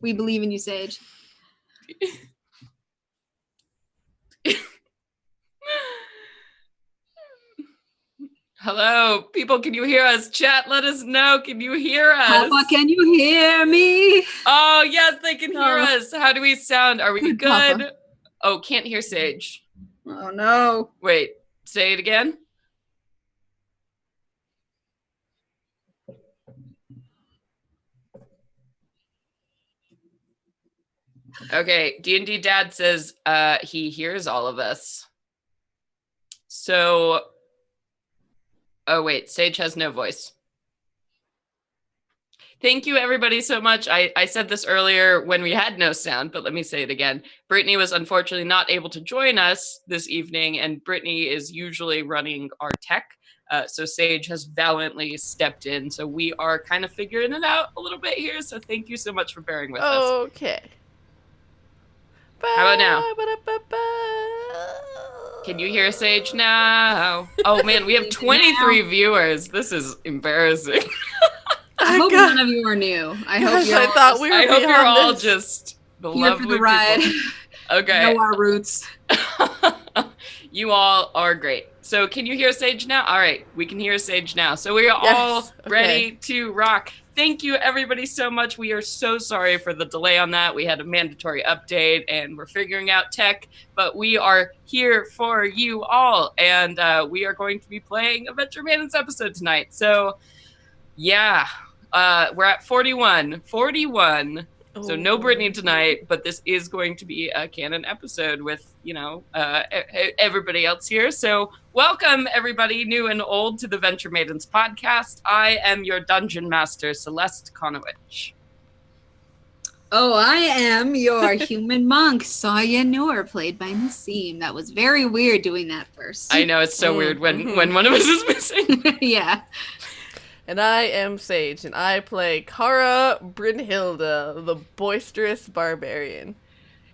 We believe in you, Sage. Hello, people, can you hear us? Chat, let us know. Can you hear us? Papa, can you hear me? Oh, yes, they can hear us. How do we sound? Are we good? Papa. Oh, can't hear Sage. Oh, no. Wait, say it again. Okay, D&D Dad says he hears all of us. So, oh wait, Sage has no voice. Thank you, everybody, so much. I said this earlier when we had no sound, but let me say it again. Brittany was unfortunately not able to join us this evening, and Brittany is usually running our tech. So Sage has valiantly stepped in. So we are kind of figuring it out a little bit here. So thank you so much for bearing with us. Okay. How about now? Can you hear Sage now? Oh man, we have 23 viewers. This is embarrassing. I hope none of you are new. I hope you're all just the here lovely for the ride. people. Okay. Know our roots. You all are great. So can you hear Sage now? All right, we can hear Sage now. So we are all ready to rock. Thank you, everybody, so much. We are so sorry for the delay on that. We had a mandatory update, and we're figuring out tech, but we are here for you all, and we are going to be playing a Venture Maidens episode tonight. So, yeah, we're at 41. 41. So no Brittany tonight, but this is going to be a canon episode with, you know, everybody else here. So welcome, everybody, new and old, to the Venture Maidens podcast. I am your dungeon master, Celeste Konowich. Oh, I am your human monk, Saya Noor, played by Nassim. That was very weird doing that first. I know, it's so weird when one of us is missing. Yeah. And I am Sage, and I play Kara Brynhilde, the boisterous barbarian.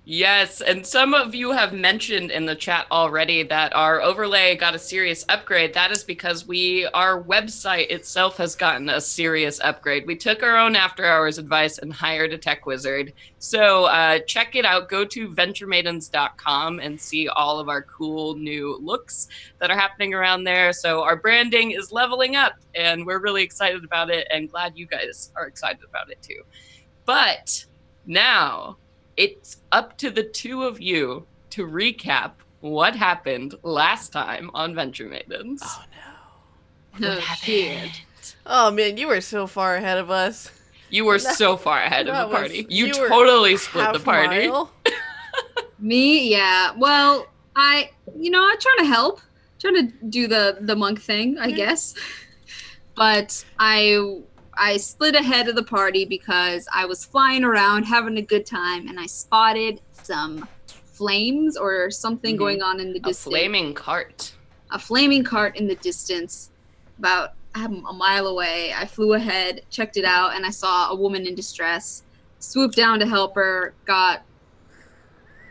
Yes, and some of you have mentioned in the chat already that our overlay got a serious upgrade. That is because our website itself has gotten a serious upgrade. We took our own after-hours advice and hired a tech wizard. So check it out. Go to venturemaidens.com and see all of our cool new looks that are happening around there. So our branding is leveling up, and we're really excited about it, and glad you guys are excited about it too. But now it's up to the two of you to recap what happened last time on Venture Maidens. Oh no. What happened? Oh man, you were so far ahead of us. You were so far ahead of the party. You totally split the party. Me? Yeah. Well, I try to help. Trying to do the monk thing, I guess. But I split ahead of the party because I was flying around having a good time, and I spotted some flames or something going on in the distance. A flaming cart. A flaming cart in the distance, about a mile away. I flew ahead, checked it out, and I saw a woman in distress. Swooped down to help her, got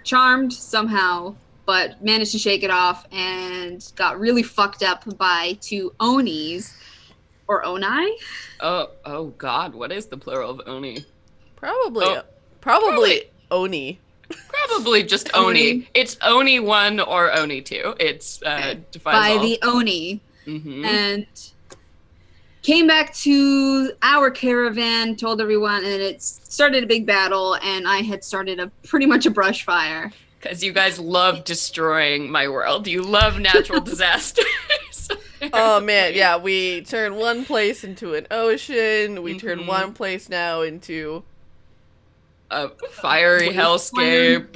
charmed somehow, but managed to shake it off, and got really fucked up by two Onis. Or Onai? Oh God, what is the plural of Oni? Probably Oni. Probably just Oni. It's Oni 1 or Oni 2. It's defined by the Oni. And came back to our caravan, told everyone, and it started a big battle, and I had started pretty much a brush fire. Because you guys love destroying my world. You love natural disasters. Oh man, yeah, we turned one place into an ocean. We turned one place now into a fiery hellscape.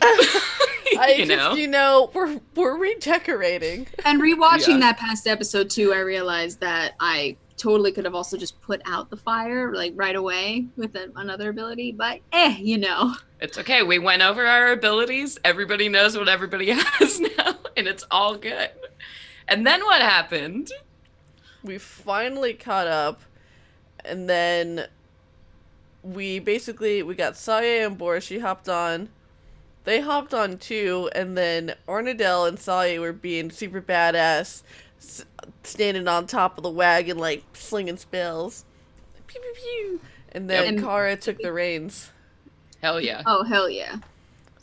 We're redecorating. And rewatching that past episode too, I realized that I totally could have also just put out the fire like right away with another ability, but it's okay. We went over our abilities. Everybody knows what everybody has now, and it's all good. And then what happened? We finally caught up, and then we got Saya and Boris. She hopped on. They hopped on too, and then Ornadell and Saya were being super badass, standing on top of the wagon, like, slinging spells. Pew, pew, pew. And then Yep. Kara took the reins. Hell yeah. Oh, hell yeah.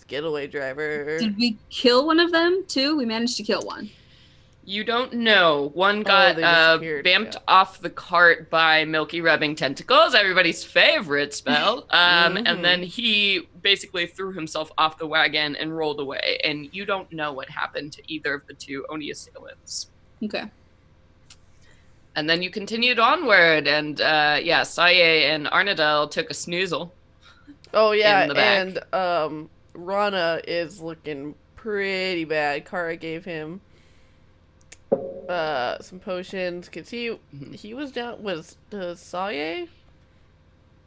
Getaway driver. Did we kill one of them too? We managed to kill one. You don't know. One got they disappeared. vamped off the cart by Milky Rubbing Tentacles, everybody's favorite spell. And then he basically threw himself off the wagon and rolled away. And you don't know what happened to either of the two Oni assailants. Okay. And then you continued onward, and Saye and Arnadel took a snoozle. Oh yeah, in the back. and Ranna is looking pretty bad. Kara gave him some potions because he was down. Was Saye?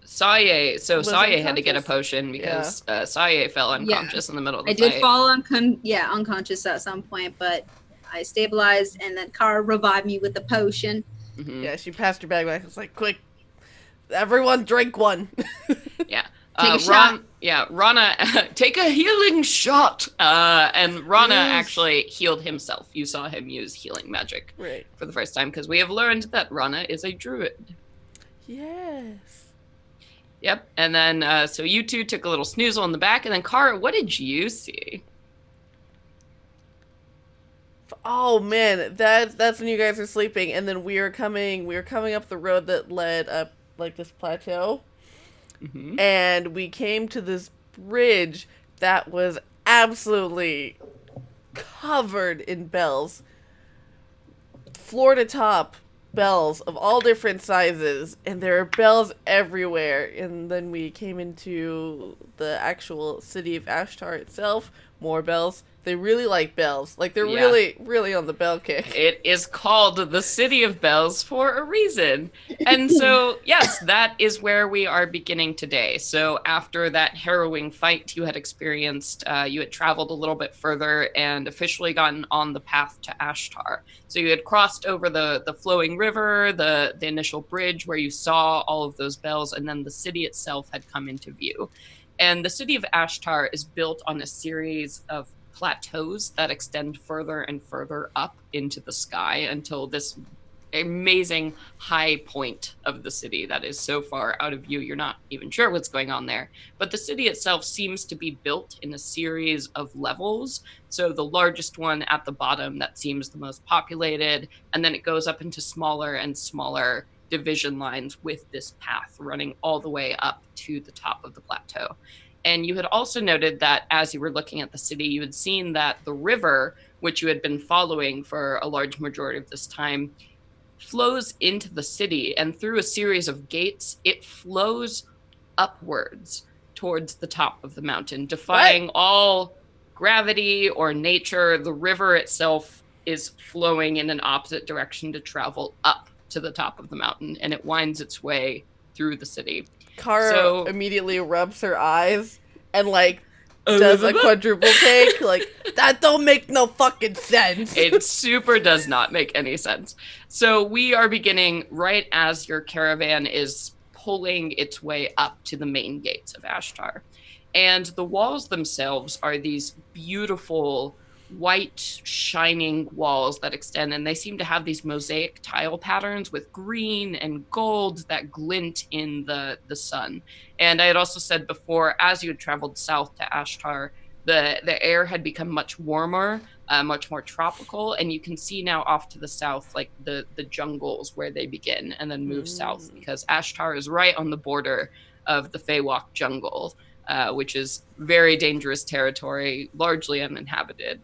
Saye, so Was Saye had to unconscious? get a potion because Saye fell unconscious in the middle of the I fight. did fall unconscious at some point, but I stabilized, and then Kara revived me with the potion. Mm-hmm. Yeah, she passed her bag back. It's like, quick, everyone drink one. Yeah. Take a shot. Yeah, Ranna, take a healing shot. And Ranna Yes. actually healed himself. You saw him use healing magic Right. for the first time because we have learned that Ranna is a druid. Yes. Yep. And then, so you two took a little snoozle in the back. And then, Kara, what did you see? Oh man, that's when you guys were sleeping, and then we were coming up the road that led up like this plateau, and we came to this bridge that was absolutely covered in bells, floor to top bells of all different sizes, and there are bells everywhere. And then we came into the actual city of Ashtar itself, more bells. They really like bells. Like, they're really, really on the bell kick. It is called the City of Bells for a reason. And so, yes, that is where we are beginning today. So after that harrowing fight you had experienced, you had traveled a little bit further and officially gotten on the path to Ashtar. So you had crossed over the flowing river, the initial bridge where you saw all of those bells, and then the city itself had come into view. And the city of Ashtar is built on a series of plateaus that extend further and further up into the sky until this amazing high point of the city that is so far out of view you're not even sure what's going on there. But the city itself seems to be built in a series of levels. So the largest one at the bottom that seems the most populated, and then it goes up into smaller and smaller division lines with this path running all the way up to the top of the plateau. And you had also noted that as you were looking at the city, you had seen that the river, which you had been following for a large majority of this time, flows into the city. And through a series of gates, it flows upwards towards the top of the mountain, defying all gravity or nature. The river itself is flowing in an opposite direction to travel up to the top of the mountain, and it winds its way through the city. Kara immediately rubs her eyes and, like, does a quadruple take. Like, that don't make no fucking sense. It super does not make any sense. So we are beginning right as your caravan is pulling its way up to the main gates of Ashtar. And the walls themselves are these beautiful white shining walls that extend, and they seem to have these mosaic tile patterns with green and gold that glint in the sun. And I had also said before, as you had traveled south to Ashtar, the air had become much warmer, much more tropical, and you can see now off to the south like the jungles where they begin and then move south, because Ashtar is right on the border of the Feywalk jungle, which is very dangerous territory, largely uninhabited.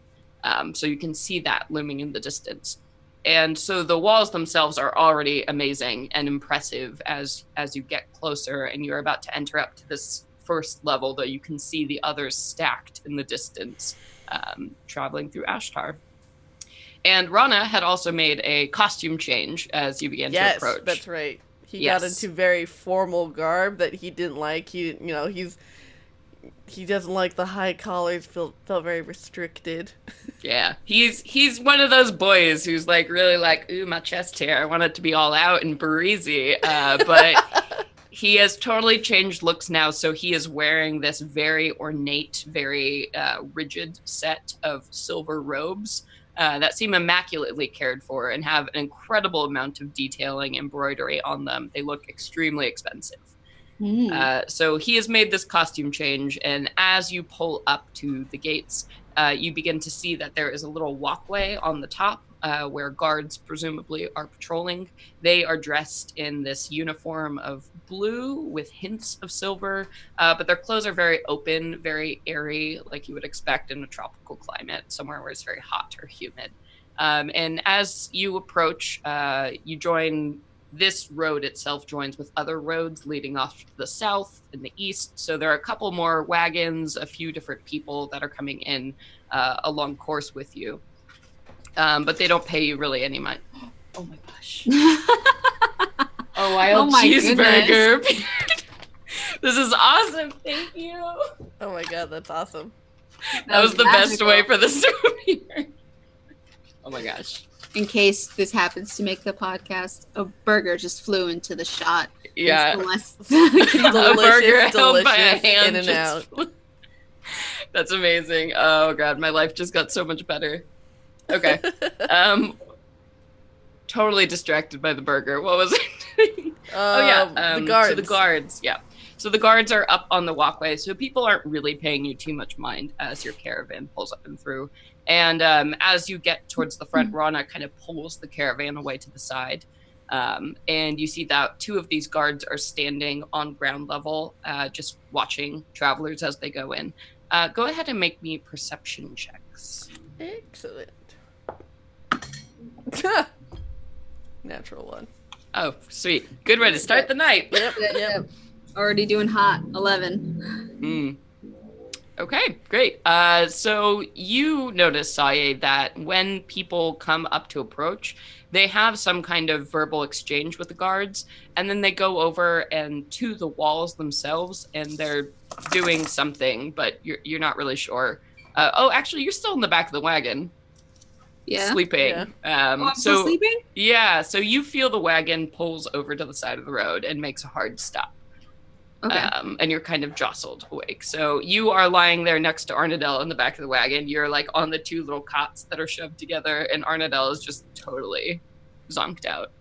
So you can see that looming in the distance. And so the walls themselves are already amazing and impressive as you get closer, and you're about to enter up to this first level, though you can see the others stacked in the distance, traveling through Ashtar. And Ranna had also made a costume change as you began to approach. Yes, that's right. He got into very formal garb that he didn't like. He doesn't like the high collars. Felt very restricted. Yeah, he's one of those boys who's like really like, ooh, my chest hair, I want it to be all out and breezy. But he has totally changed looks now. So he is wearing this very ornate, very rigid set of silver robes that seem immaculately cared for and have an incredible amount of detailing embroidery on them. They look extremely expensive. So he has made this costume change, and as you pull up to the gates, you begin to see that there is a little walkway on the top where guards presumably are patrolling. They are dressed in this uniform of blue with hints of silver, but their clothes are very open, very airy, like you would expect in a tropical climate, somewhere where it's very hot or humid. And as you approach, you join this road itself joins with other roads leading off to the south and the east. So there are a couple more wagons, a few different people that are coming in along course with you. But they don't pay you really any money. Oh my gosh. A wild cheeseburger. This is awesome. Thank you. Oh my god, that's awesome. That was the best way for this to appear. Oh my gosh. In case this happens to make the podcast, a burger just flew into the shot. Yeah. A burger held by a hand in and out. That's amazing. Oh god, my life just got so much better. Okay. Totally distracted by the burger. What was it? The guards. So the guards, yeah. So the guards are up on the walkway, so people aren't really paying you too much mind as your caravan pulls up and through. And as you get towards the front, Ranna kind of pulls the caravan away to the side. And you see that two of these guards are standing on ground level, just watching travelers as they go in. Go ahead and make me perception checks. Excellent. Natural one. Oh, sweet. Good way to start the night. Yep. Already doing hot. 11. Okay, great. So you notice, Saye, that when people come up to approach, they have some kind of verbal exchange with the guards, and then they go over and to the walls themselves, and they're doing something, but you're not really sure. Actually, you're still in the back of the wagon. Yeah. Sleeping. Yeah. I'm still sleeping? Yeah, so you feel the wagon pulls over to the side of the road and makes a hard stop. Okay. And you're kind of jostled awake. So you are lying there next to Arnadel in the back of the wagon. You're like on the two little cots that are shoved together, and Arnadel is just totally zonked out.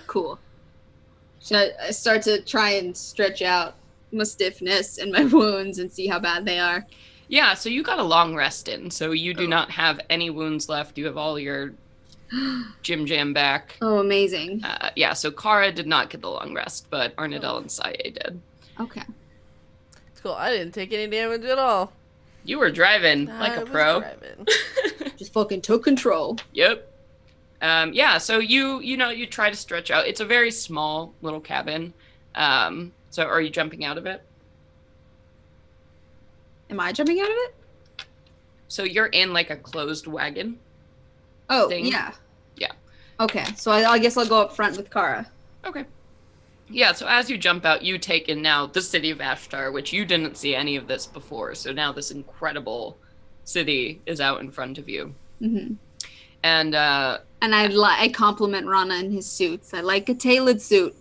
Cool. Should I start to try and stretch out my stiffness and my wounds and see how bad they are? Yeah, so you got a long rest in, so you do not have any wounds left. You have all your Jim Jam back. Oh, amazing. Yeah, so Kara did not get the long rest, but Arnadel and Saye did. Okay. It's cool. I didn't take any damage at all. You were driving like a pro. Just fucking took control. Yep. Yeah, so you try to stretch out. It's a very small little cabin. So are you jumping out of it? Am I jumping out of it? So you're in like a closed wagon. Oh, thing. yeah. Yeah. Okay, so I guess I'll go up front with Kara. Okay. Yeah, so as you jump out, you take in now the city of Ashtar, which you didn't see any of this before. So now this incredible city is out in front of you. Mm-hmm. And I compliment Ranna in his suits. I like a tailored suit.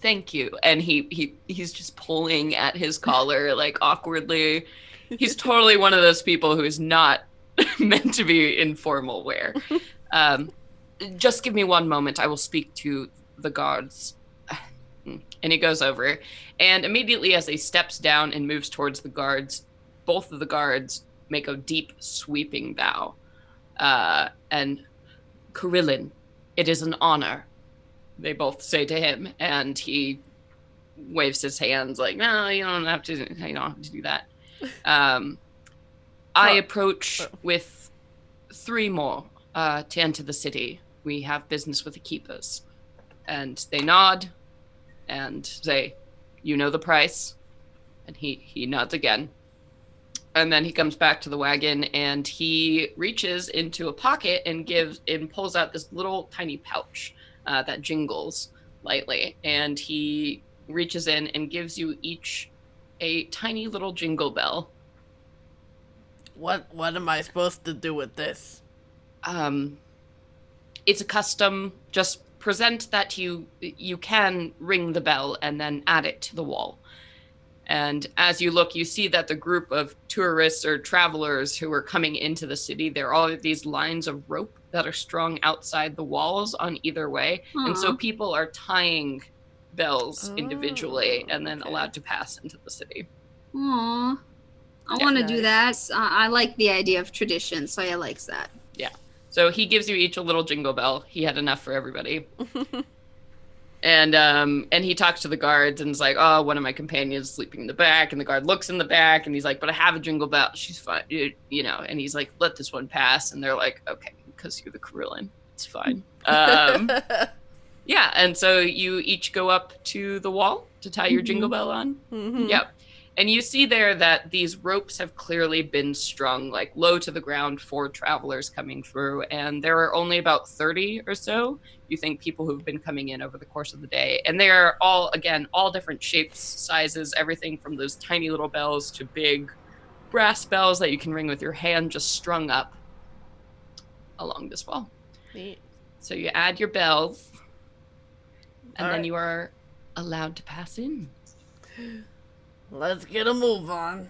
Thank you. And he's just pulling at his collar like awkwardly. He's totally one of those people who is not meant to be in formal wear. Just give me one moment. I will speak to the guards. And he goes over, and immediately as he steps down and moves towards the guards, both of the guards make a deep, sweeping bow. And Kirillin, it is an honor, they both say to him, and he waves his hands like, no, you don't have to do that. I approach with 3 more to enter the city. We have business with the keepers. And they nod and say, you know the price. And he nods again. And then he comes back to the wagon and he reaches into a pocket and pulls out this little tiny pouch that jingles lightly. And he reaches in and gives you each a tiny little jingle bell. What am I supposed to do with this? It's a custom. Just present that you can ring the bell and then add it to the wall. And as you look, you see that the group of tourists or travelers who are coming into the city, there are all of these lines of rope that are strung outside the walls on either way. Aww. And so people are tying bells individually and then okay. allowed to pass into the city. Aw. I Yeah. want to Nice. do that. I like the idea of tradition, so I likes that. Yeah. So he gives you each a little jingle bell. He had enough for everybody. And he talks to the guards and is like, oh, one of my companions is sleeping in the back. And the guard looks in the back and he's like, but I have a jingle bell. She's fine. You know, and he's like, let this one pass. And they're like, okay, because you're the Carillion. It's fine. Yeah. And so you each go up to the wall to tie your jingle bell on. Yep. And you see there that these ropes have clearly been strung like low to the ground for travelers coming through. And there are only about 30 or so, you think, people who've been coming in over the course of the day. And they are all, again, all different shapes, sizes, everything from those tiny little bells to big brass bells that you can ring with your hand, just strung up along this wall. Neat. So you add your bells, and All then right. you are allowed to pass in. Let's get a move on.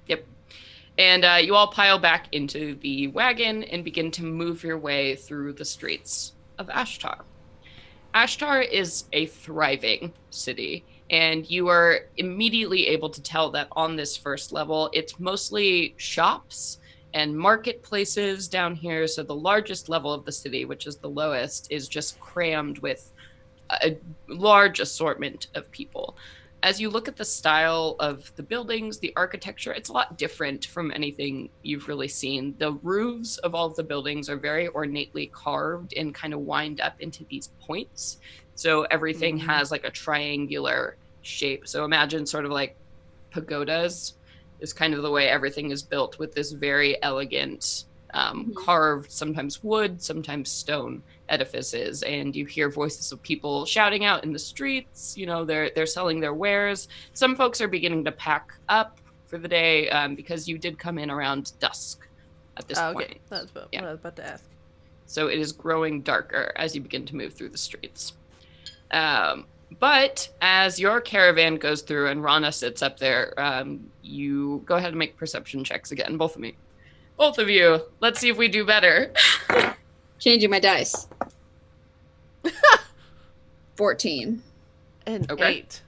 Yep. And you all pile back into the wagon and begin to move your way through the streets of Ashtar. Ashtar is a thriving city, and you are immediately able to tell that on this first level, it's mostly shops and marketplaces down here. So the largest level of the city, which is the lowest, is just crammed with a large assortment of people. As you look at the style of the buildings, the architecture, it's a lot different from anything you've really seen. The roofs of all of the buildings are very ornately carved and kind of wind up into these points. So everything has like a triangular shape. So imagine sort of like pagodas is kind of the way everything is built, with this very elegant carved, sometimes wood, sometimes stone edifices. And you hear voices of people shouting out in the streets. You know, they're selling their wares. Some folks are beginning to pack up for the day because you did come in around dusk at this point. That's what I was about to ask. So it is growing darker as you begin to move through the streets. But as your caravan goes through and Ranna sits up there, you go ahead and make perception checks again, both of you. Let's see if we do better. Changing my dice. 14. And Okay. 8.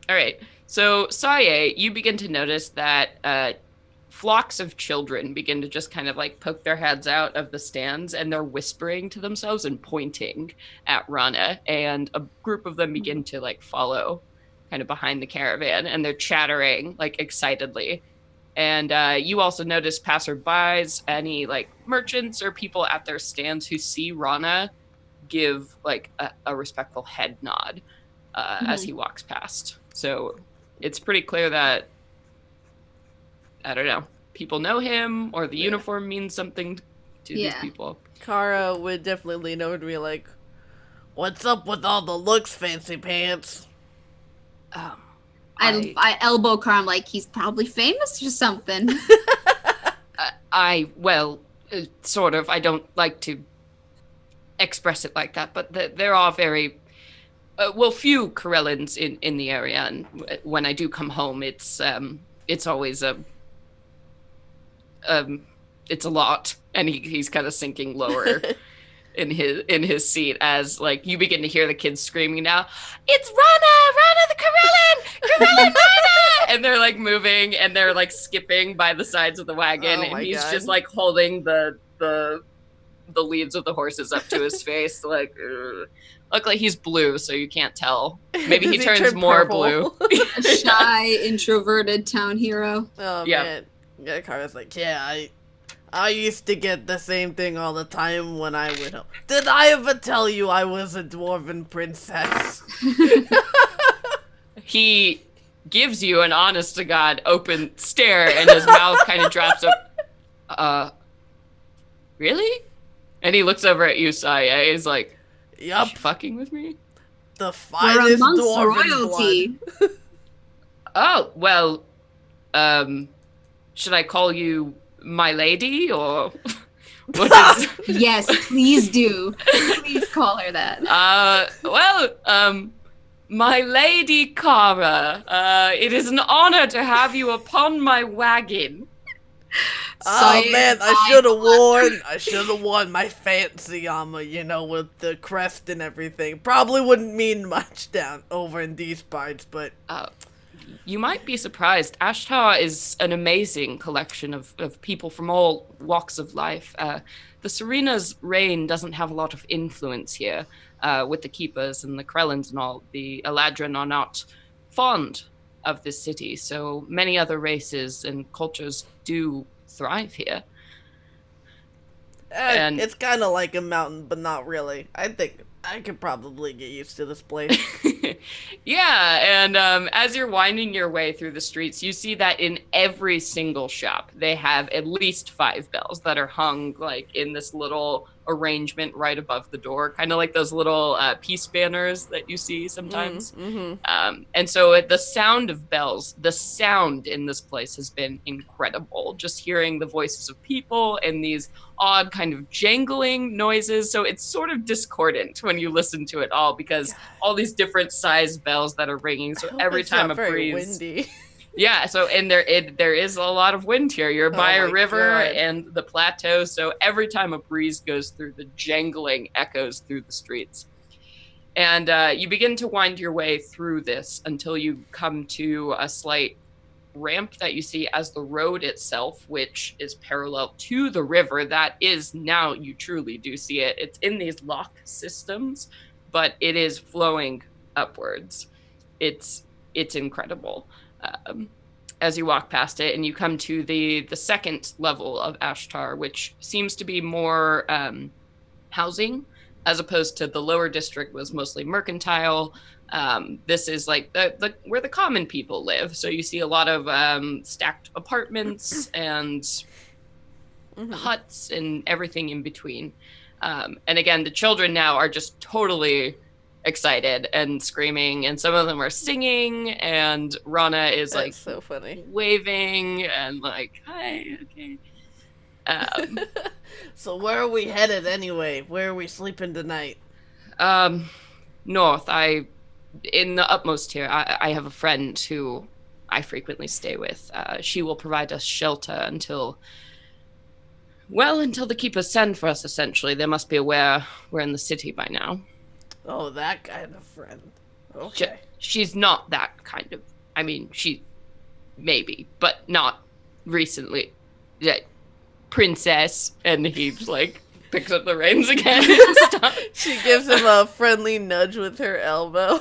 All right. So, Saye, you begin to notice that flocks of children begin to just kind of like poke their heads out of the stands, and they're whispering to themselves and pointing at Ranna. And a group of them begin to like follow kind of behind the caravan, and they're chattering like excitedly. And you also notice passerbys, any like merchants or people at their stands who see Ranna give like a respectful head nod as he walks past. So it's pretty clear that, I don't know, people know him, or the uniform means something to these people. Kara would definitely lean over to me like, what's up with all the looks, fancy pants? I elbow Carm like he's probably famous or something. Sort of. I don't like to express it like that, but there are very, few Corellans in the area, and when I do come home, it's always it's a lot, and he's kind of sinking lower in his seat as like you begin to hear the kids screaming now, it's Ranna the Corellin, Ranna! And they're like moving and they're like skipping by the sides of the wagon, and he's just like holding the leads of the horses up to his face, like luckily he's blue, so you can't tell. Maybe he turns more blue. A shy, introverted town hero. Oh man. Yeah, Kara's like, I used to get the same thing all the time when I went home. Did I ever tell you I was a dwarven princess? He gives you an honest-to-God open stare, and his mouth kind of drops up. Really? And he looks over at you, Saye. He's like, yup. You fucking with me? The finest dwarven royalty. blood. Oh, well, should I call you my lady, or what is... Yes, please do. Please call her that. My lady Kara, it is an honor to have you upon my wagon. Oh Saye man, I should have worn my fancy armor, with the crest and everything. Probably wouldn't mean much down over in these parts, but Uh, you might be surprised. Ashtar is an amazing collection of people from all walks of life. The Serena's reign doesn't have a lot of influence here with the Keepers and the Krellans and all. The Eladrin are not fond of this city, so many other races and cultures do thrive here. And it's kind of like a mountain, but not really. I think I could probably get used to this place. yeah, and as you're winding your way through the streets, you see that in every single shop, they have at least 5 bells that are hung like in this little arrangement right above the door, kind of like those little peace banners that you see sometimes. And so the sound of bells, the sound in this place has been incredible. Just hearing the voices of people and these odd kind of jangling noises. So it's sort of discordant when you listen to it all because all these different sized bells that are ringing. So every time a breeze, windy. yeah. So and there is a lot of wind here. You're by a river and the plateau. So every time a breeze goes through, the jangling echoes through the streets. And you begin to wind your way through this until you come to a slight ramp that you see as the road itself, which is parallel to the river. That is, now you truly do see it. It's in these lock systems, but it is flowing upwards. It's incredible. As you walk past it and you come to the second level of Ashtar, which seems to be more housing, as opposed to the lower district was mostly mercantile. This is like the where the common people live. So you see a lot of stacked apartments and huts and everything in between. And again, the children now are just totally excited and screaming, and some of them are singing, and Ranna is That's like so funny, waving and like, hi, okay. So where are we headed anyway? Where are we sleeping tonight? North. In the utmost here, I have a friend who I frequently stay with. She will provide us shelter until the Keepers send for us, essentially. They must be aware we're in the city by now. Oh, that kind of friend. Okay. She's not that kind of... I mean, she... maybe, but not recently. Yeah, princess. And he, like, picks up the reins again and stuff. She gives him a friendly nudge with her elbow.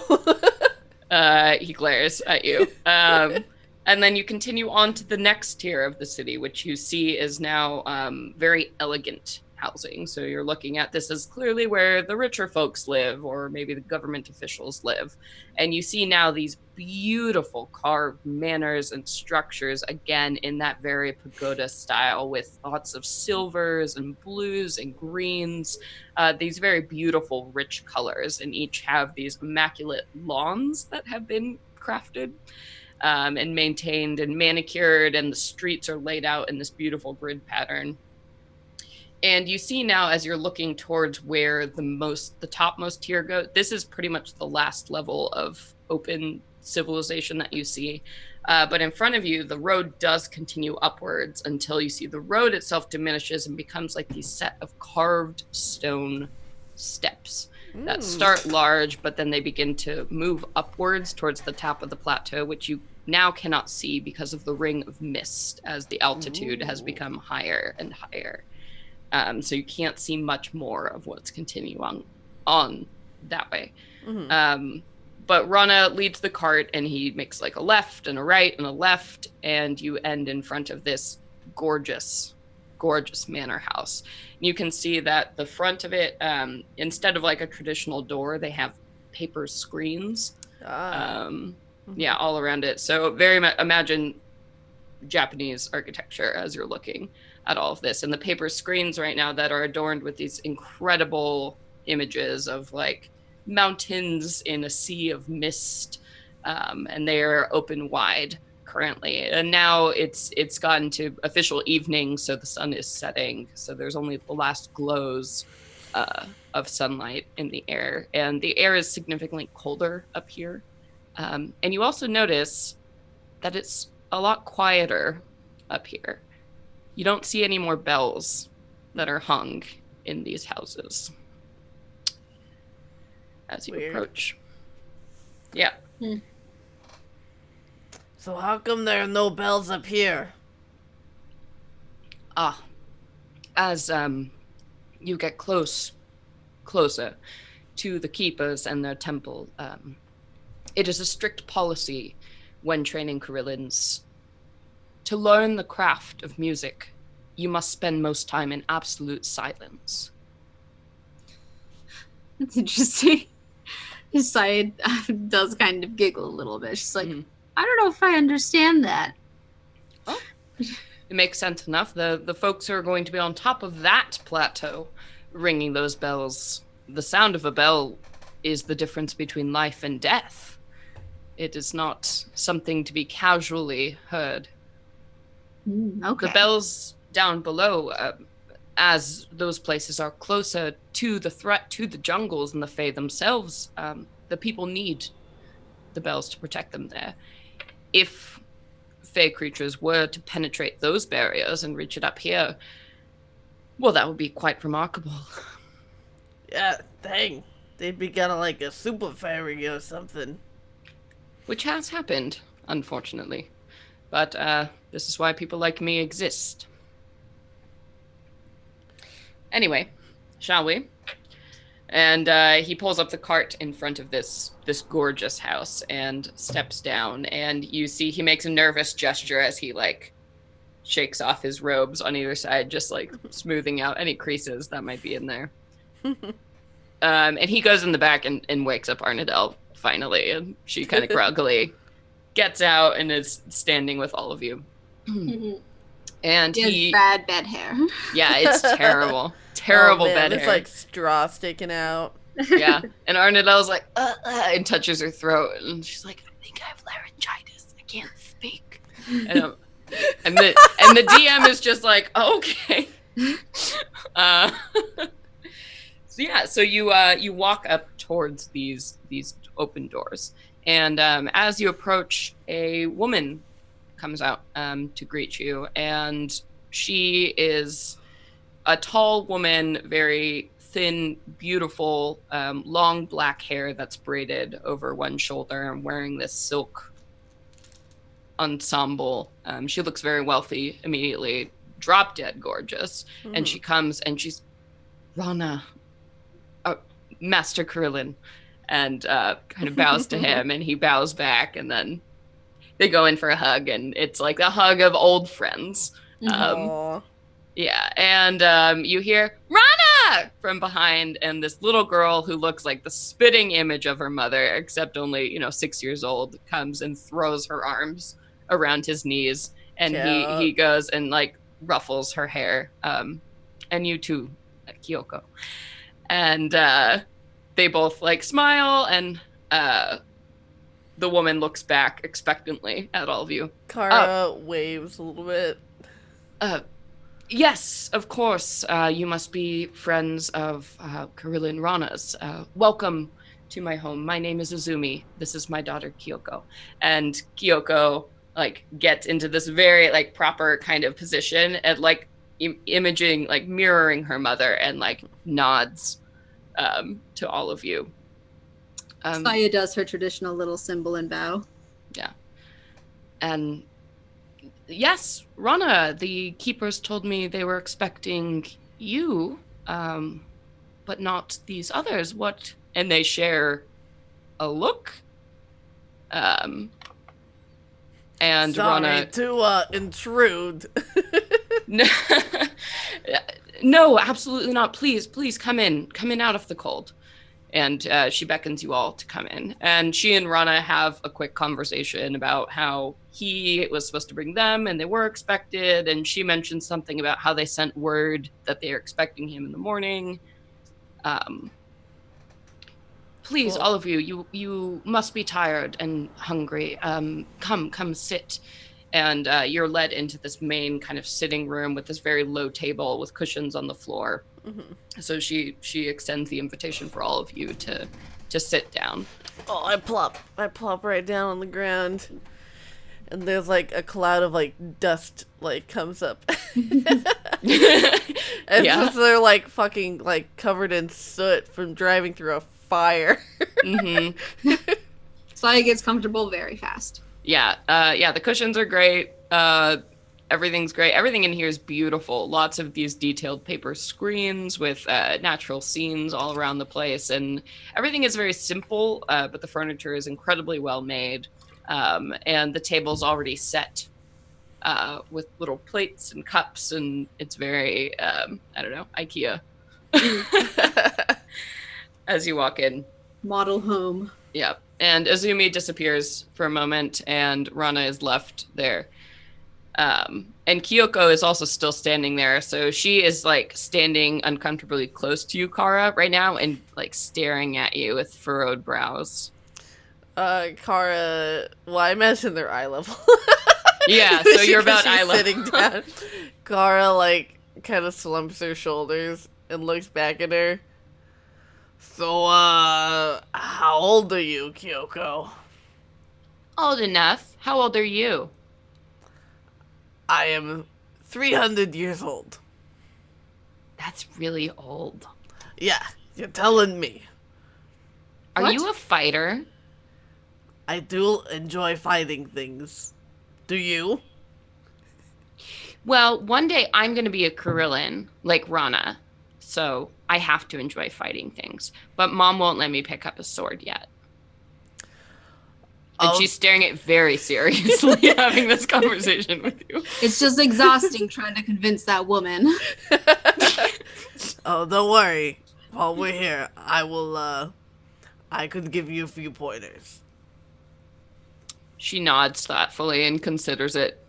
He glares at you. And then you continue on to the next tier of the city, which you see is now very elegant housing. So you're looking at this as clearly where the richer folks live, or maybe the government officials live. And you see now these beautiful carved manors and structures, again, in that very pagoda style, with lots of silvers and blues and greens, these very beautiful, rich colors, and each have these immaculate lawns that have been crafted and maintained and manicured, and the streets are laid out in this beautiful grid pattern. And you see now, as you're looking towards where the topmost tier goes, this is pretty much the last level of open civilization that you see. But in front of you, the road does continue upwards until you see the road itself diminishes and becomes like these set of carved stone steps that start large, but then they begin to move upwards towards the top of the plateau, which you now cannot see because of the ring of mist as the altitude has become higher and higher. So you can't see much more of what's continuing on that way. But Ranna leads the cart, and he makes like a left and a right and a left, and you end in front of this gorgeous, gorgeous manor house. You can see that the front of it, instead of like a traditional door, they have paper screens. Yeah, all around it. So very much imagine Japanese architecture as you're looking at all of this, and the paper screens right now that are adorned with these incredible images of like mountains in a sea of mist, and they are open wide currently. And now it's gotten to official evening, so the sun is setting, so there's only the last glows of sunlight in the air, and the air is significantly colder up here. And you also notice that it's a lot quieter up here. You don't see any more bells that are hung in these houses as you approach. Yeah. So how come there are no bells up here? As you get closer to the keepers and their temple, it is a strict policy when training Karillans to learn the craft of music. You must spend most time in absolute silence. That's interesting. Sayed does kind of giggle a little bit. She's like, I don't know if I understand that. Oh, it makes sense enough. The folks who are going to be on top of that plateau ringing those bells, the sound of a bell is the difference between life and death. It is not something to be casually heard. Okay. The bells down below, as those places are closer to the threat to the jungles and the Fae themselves, the people need the bells to protect them there. If Fae creatures were to penetrate those barriers and reach it up here, well, that would be quite remarkable. Yeah, dang. They'd be kind of like a super fairy or something. Which has happened, unfortunately. But this is why people like me exist. Anyway, shall we? And he pulls up the cart in front of this gorgeous house and steps down. And you see he makes a nervous gesture as he, like, shakes off his robes on either side, just, like, smoothing out any creases that might be in there. And he goes in the back and wakes up Arnadelle, finally. And she kind of groggily gets out and is standing with all of you. And he has bad hair. Yeah, it's terrible. Terrible bed hair. It's like straw sticking out. Yeah. And Arnadelle's like, and touches her throat. And she's like, I think I have laryngitis. I can't speak. And the DM is just like, oh, okay. So you walk up towards these open doors. And as you approach, a woman comes out to greet you. And she is a tall woman, very thin, beautiful, long black hair that's braided over one shoulder and wearing this silk ensemble. She looks very wealthy immediately, drop dead gorgeous. And she comes and she's, Ranna, Master Karillin, and kind of bows to him, and he bows back, and then they go in for a hug, and it's like a hug of old friends. Yeah, and you hear, Ranna! From behind, and this little girl who looks like the spitting image of her mother, except only, 6 years old, comes and throws her arms around his knees, and he goes and, like, ruffles her hair. And you too, Kyoko. And they both, like, smile, and the woman looks back expectantly at all of you. Kara waves a little bit. Yes, of course. You must be friends of Karillin Ranna's. Welcome to my home. My name is Azumi. This is my daughter, Kyoko. And Kyoko, like, gets into this very, like, proper kind of position and, like, imaging, like, mirroring her mother and, like, nods to all of you. Saya does her traditional little symbol and bow. Yeah. And yes, Ranna, the keepers told me they were expecting you, but not these others. What? And they share a look. And Sorry Ranna to intrude. No, absolutely not. Please come in out of the cold. And she beckons you all to come in. And she and Ranna have a quick conversation about how he was supposed to bring them and they were expected. And she mentioned something about how they sent word that they are expecting him in the morning. Please, all of you, you must be tired and hungry. Come sit. And you're led into this main kind of sitting room with this very low table with cushions on the floor. Mm-hmm. So she extends the invitation for all of you to sit down. Oh, I plop right down on the ground. and there's like a cloud of like dust like comes up. And Yeah. so they're like fucking like covered in soot from driving through a fire. Mm-hmm. Saya gets comfortable very fast. Yeah. The cushions are great. Everything's great. Everything in here is beautiful. Lots of these detailed paper screens with natural scenes all around the place. And everything is very simple, but the furniture is incredibly well made. And the table's already set with little plates and cups. And it's very, IKEA. As you walk in. Model home. Yeah. And Azumi disappears for a moment, and Ranna is left there. And Kyoko is also still standing there, so she is like standing uncomfortably close to you, Kara, right now, and like staring at you with furrowed brows. Kara, well, I imagine they're eye level. Yeah, so you're about eye level. Sitting down. Kara like kind of slumps her shoulders and looks back at her. So, how old are you, Kyoko? Old enough. How old are you? I am 300 years old. That's really old. Yeah, you're telling me. Are What? you a fighter? I do enjoy fighting things. Do you? Well, one day I'm going to be a Krillin, like Ranna. So I have to enjoy fighting things. But Mom won't let me pick up a sword yet. And she's staring at very seriously having this conversation with you. It's just exhausting trying to convince that woman. Oh, don't worry. While we're here, I could give you a few pointers. She nods thoughtfully and considers it.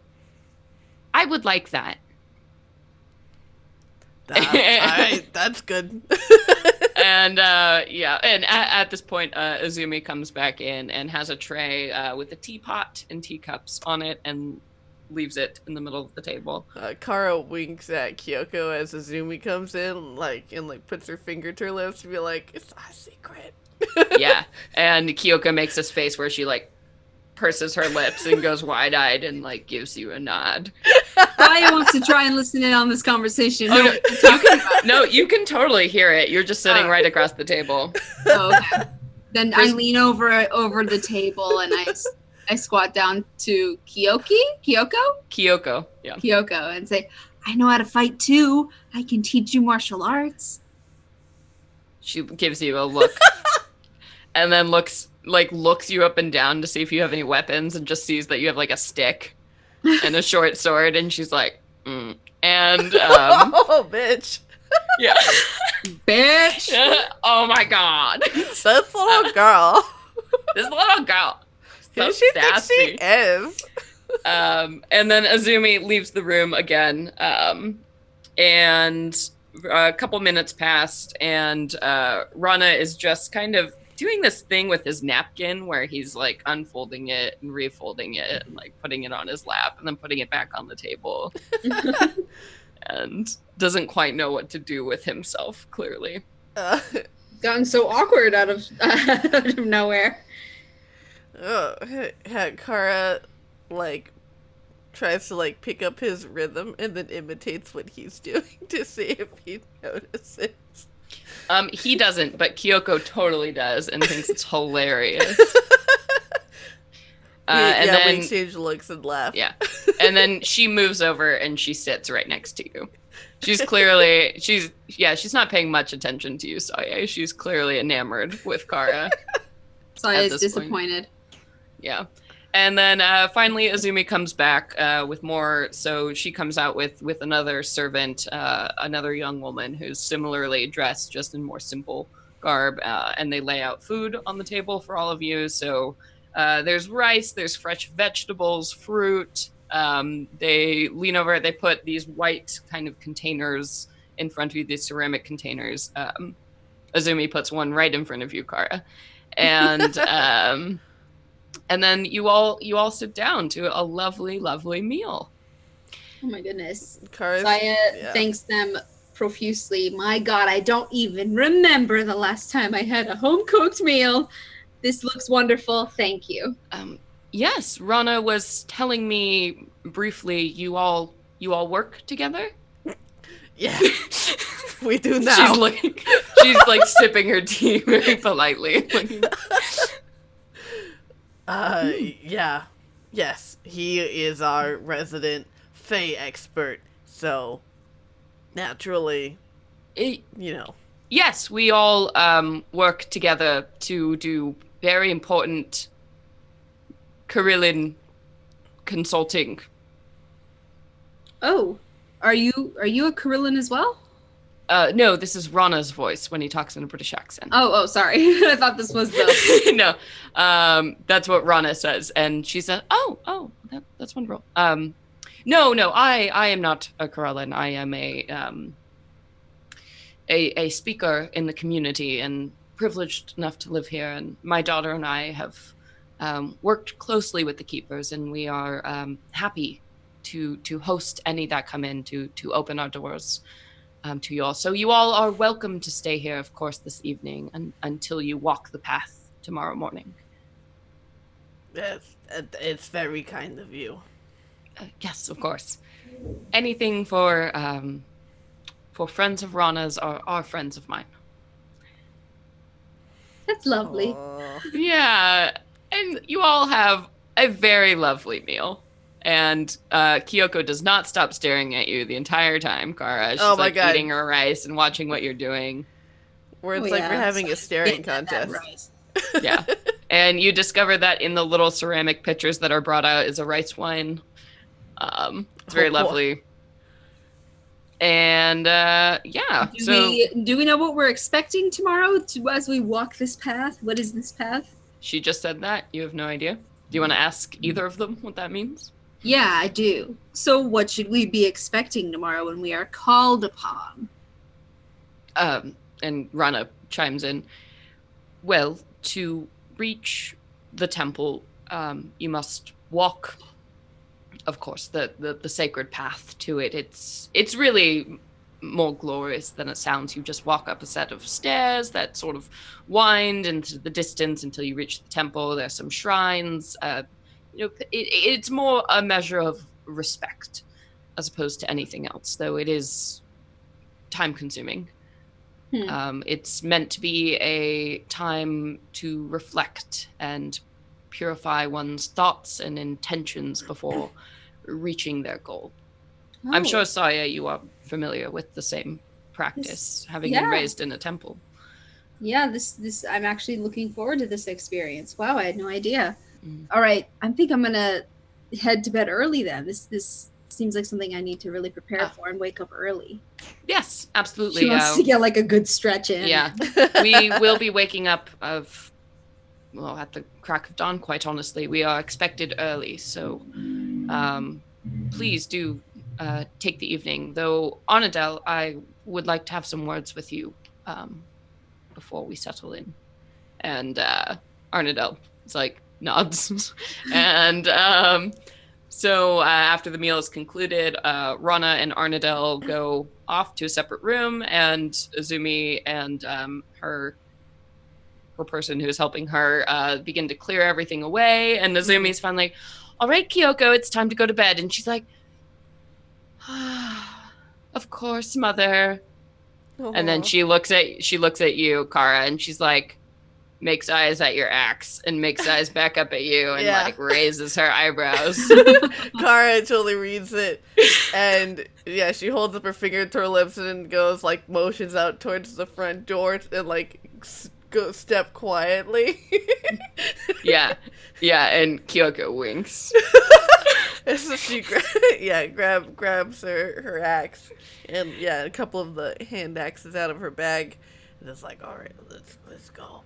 I would like that. Alright, that's good. And at this point, Azumi comes back in and has a tray with a teapot and teacups on it and leaves it in the middle of the table. Kara winks at Kyoko as Azumi comes in, and puts her finger to her lips to be like, "It's our secret." Yeah, and Kyoko makes this face where she like purses her lips and goes wide-eyed and like gives you a nod. Saya wants to try and listen in on this conversation. Oh, no, you can totally hear it. You're just sitting right across the table. Oh, okay. Then I lean over the table and I squat down to Kyoko, Yeah. Kyoko, and say, "I know how to fight too. I can teach you martial arts." She gives you a look and then looks you up and down to see if you have any weapons and just sees that you have like a stick and a short sword, and she's like, And oh, bitch. Yeah. Bitch. Oh my god. This little girl. This little girl. So Who she sassy. thinks she is? And then Azumi leaves the room again. And a couple minutes passed, and Ranna is just kind of doing this thing with his napkin where he's like unfolding it and refolding it and like putting it on his lap and then putting it back on the table. And doesn't quite know what to do with himself, clearly. Gotten so awkward out of nowhere. Kara tries to pick up his rhythm and then imitates what he's doing to see if he notices. He doesn't, but Kyoko totally does and thinks it's hilarious. We exchange looks and laugh. Yeah. And then she moves over and she sits right next to you. She's clearly, she's not paying much attention to you, Saya. She's clearly enamored with Kara. Saya is disappointed. Yeah. And then finally Azumi comes back with more. So she comes out with another servant, another young woman who's similarly dressed, just in more simple garb. And they lay out food on the table for all of you. So there's rice, there's fresh vegetables, fruit. They lean over, they put these white kind of containers in front of you, these ceramic containers. Azumi puts one right in front of you, Kara. And and then you all sit down to a lovely, lovely meal. Oh my goodness. Saya thanks them profusely. My God, I don't even remember the last time I had a home-cooked meal. This looks wonderful. Thank you. Yes, Ranna was telling me briefly you all work together? Yeah, we do now. She's like sipping her tea very politely. Yeah. Yes, he is our resident Fae expert, so naturally, It, you know. yes, we all work together to do very important Carillion consulting. Oh, are you a Carillion as well? No, this is Ranna's voice when he talks in a British accent. Oh, sorry. I thought this was the. No, that's what Ranna says, and she said, "Oh, that's wonderful." No, I am not a Carillion. I am a speaker in the community and privileged enough to live here. And my daughter and I have worked closely with the keepers, and we are happy to host any that come in to open our doors to you all. So you all are welcome to stay here, of course, this evening until you walk the path tomorrow morning. Yes, it's very kind of you. Yes, of course. Anything for friends of Ranna's are friends of mine. That's lovely. Aww. Yeah, and you all have a very lovely meal. And Kyoko does not stop staring at you the entire time, Kara. She's my God. Eating her rice and watching what you're doing. Where it's we're having a staring contest. Yeah. And you discover that in the little ceramic pitchers that are brought out is a rice wine. It's very lovely. And yeah. Do we know what we're expecting tomorrow as we walk this path? What is this path? She just said that. You have no idea. Do you want to ask either of them what that means? Yeah, I do. So what should we be expecting tomorrow when we are called upon? And Ranna chimes in. Well, to reach the temple, you must walk, of course, the sacred path to it. It's really more glorious than it sounds. You just walk up a set of stairs that sort of wind into the distance until you reach the temple. There's some shrines. It's more a measure of respect as opposed to anything else, though it is time-consuming. It's meant to be a time to reflect and purify one's thoughts and intentions before reaching their goal. Oh. I'm sure, Saya, you are familiar with the same practice, having been raised in a temple. Yeah, this I'm actually looking forward to this experience. Wow, I had no idea. All right, I think I'm gonna head to bed early then. This seems like something I need to really prepare for and wake up early. Yes, absolutely. She wants to get like a good stretch in. Yeah, we will be waking up at the crack of dawn, quite honestly. We are expected early, so please do take the evening. Though, Arnadel, I would like to have some words with you before we settle in. And Arnadel is like, nods. And so after the meal is concluded, Ranna and Arnadel go off to a separate room, and Azumi and her person who's helping her begin to clear everything away. And Azumi's finally, all right, Kyoko, it's time to go to bed. And she's like, of course, mother. Aww. And then she looks at you, Kara, and she's like, makes eyes at your axe and makes eyes back up at you and like raises her eyebrows. Kara totally reads it, and she holds up her finger to her lips and goes like motions out towards the front door and like go step quietly. yeah, and Kyoko winks. And so she grabs her axe and a couple of the hand axes out of her bag. And it's like, all right, let's go.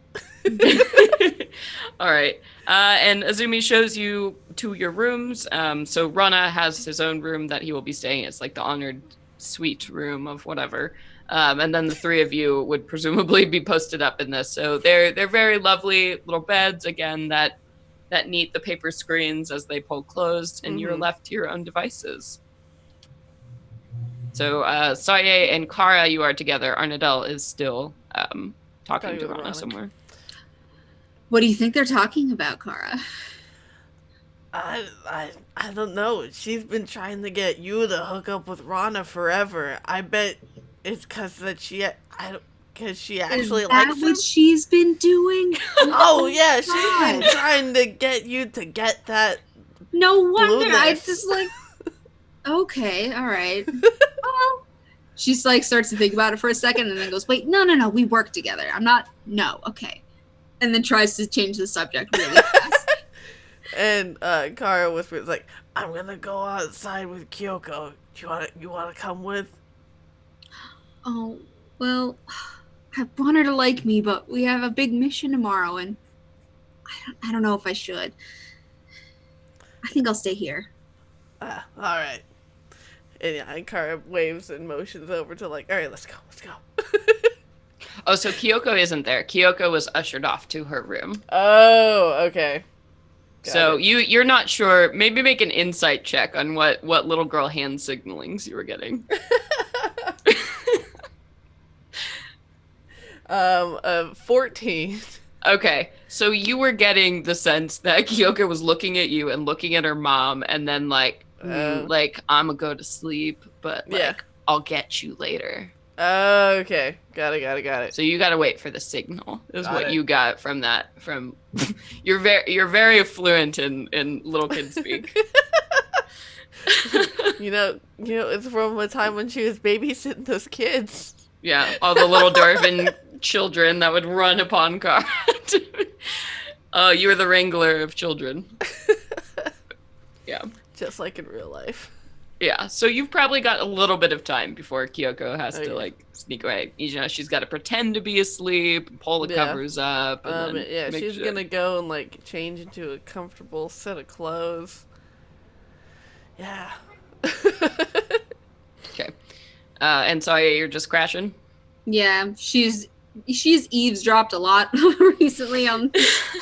All right. And Azumi shows you to your rooms. So Ranna has his own room that he will be staying in. It's like the honored suite room of whatever. And then the three of you would presumably be posted up in this. So they're very lovely little beds, again, that neat the paper screens as they pull closed, and you're left to your own devices. So Saye and Kara, you are together. Arnadel is still talking to Ranna somewhere. What do you think they're talking about, Kara? I don't know. She's been trying to get you to hook up with Ranna forever. I bet it's because she Is actually that likes what him. she's been doing? Oh yeah, she's been God. trying to get you to get that No wonder. I blueness. just like, okay, all right. Well, she's like starts to think about it for a second and then goes, wait, no, we work together. I'm not, no, okay. And then tries to change the subject really fast. And Kara whispers like, "I'm gonna go outside with Kyoko. You wanna come with?" Oh, well, I want her to like me, but we have a big mission tomorrow and I don't know if I should. I think I'll stay here. All right. And yeah, and Kara waves and motions over to like, "All right, let's go. Oh, so Kyoko isn't there. Kyoko was ushered off to her room. Oh, okay. So you're not sure. Maybe make an insight check on what little girl hand signalings you were getting. 14. Okay, so you were getting the sense that Kyoko was looking at you and looking at her mom, and then like I'm gonna go to sleep, but like I'll get you later. Okay, got it. So you gotta wait for the signal. Is Got what it. you got from that. From you're very fluent in little kid speak. You know, it's from a time when she was babysitting those kids. Yeah, all the little dwarven children that would run upon Kara. Oh, you were the wrangler of children. Yeah. Just like in real life. Yeah, so you've probably got a little bit of time before Kyoko has to like sneak away. You know, she's got to pretend to be asleep, pull the covers up. And then she's gonna go and like change into a comfortable set of clothes. Yeah. Okay. And so you're just crashing? Yeah, she's eavesdropped a lot recently on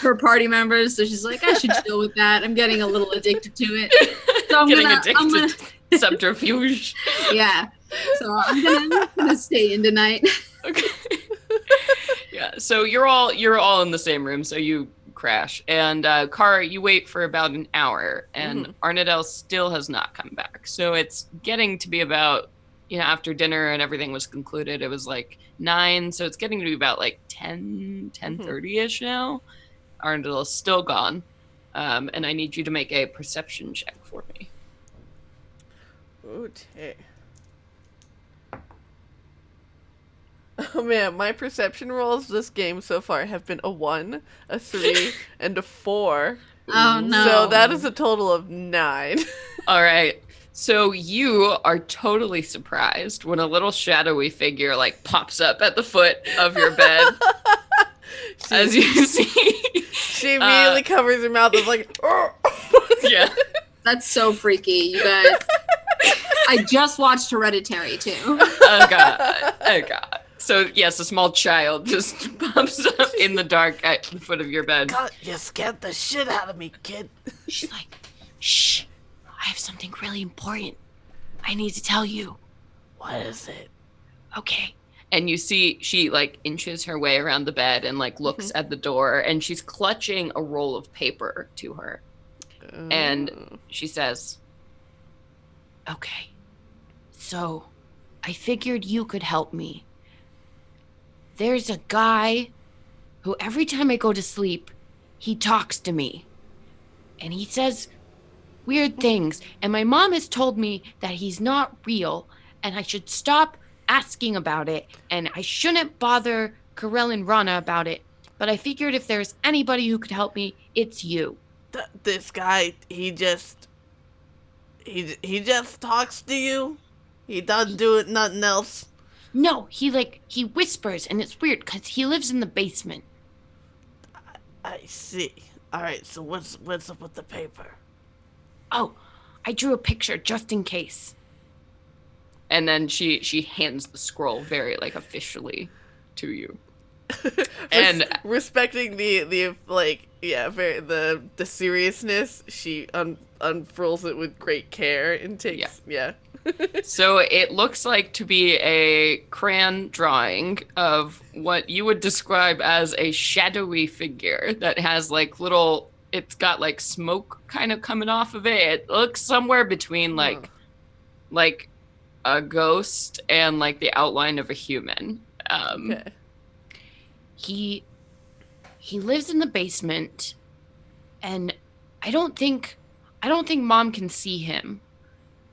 her party members, so she's like, I should chill with that. I'm getting a little addicted to it. So I'm gonna subterfuge. Yeah. So I'm gonna stay in tonight. Okay. Yeah. So you're all in the same room, so you crash. And Kara, you wait for about an hour, and Arnadel still has not come back. So it's getting to be about, after dinner and everything was concluded, it was like 9, so it's getting to be about like 10:30ish now. Arnadel is still gone. And I need you to make a perception check for me. Okay. Oh man, my perception rolls this game so far have been a 1, a 3, and a 4. Oh no. So that is a total of 9. All right. So you are totally surprised when a little shadowy figure like pops up at the foot of your bed. As you see. She immediately covers her mouth and is like, oh. Yeah. That's so freaky, you guys. I just watched Hereditary too. Oh god. So yes, a small child just pops up in the dark at the foot of your bed. God, you scared the shit out of me, kid. She's like, shh, I have something really important I need to tell you. What is it? Okay. And you see she like inches her way around the bed and like looks at the door, and she's clutching a roll of paper to her. And she says, okay, so I figured you could help me. There's a guy who every time I go to sleep, he talks to me. And he says weird things. And my mom has told me that he's not real, and I should stop asking about it, and I shouldn't bother Karel and Ranna about it. But I figured if there's anybody who could help me, it's you. This guy, he just talks to you? He doesn't do it nothing else? No, he whispers, and it's weird because he lives in the basement. I see. Alright, so what's up with the paper? Oh, I drew a picture just in case. And then she hands the scroll very like officially to you. And respecting the like, yeah, very the seriousness, she unfurls it with great care and takes So it looks like to be a crayon drawing of what you would describe as a shadowy figure that has like little it's got like smoke kind of coming off of it. It looks somewhere between like a ghost and like the outline of a human. Okay. He lives in the basement, and I don't think Mom can see him,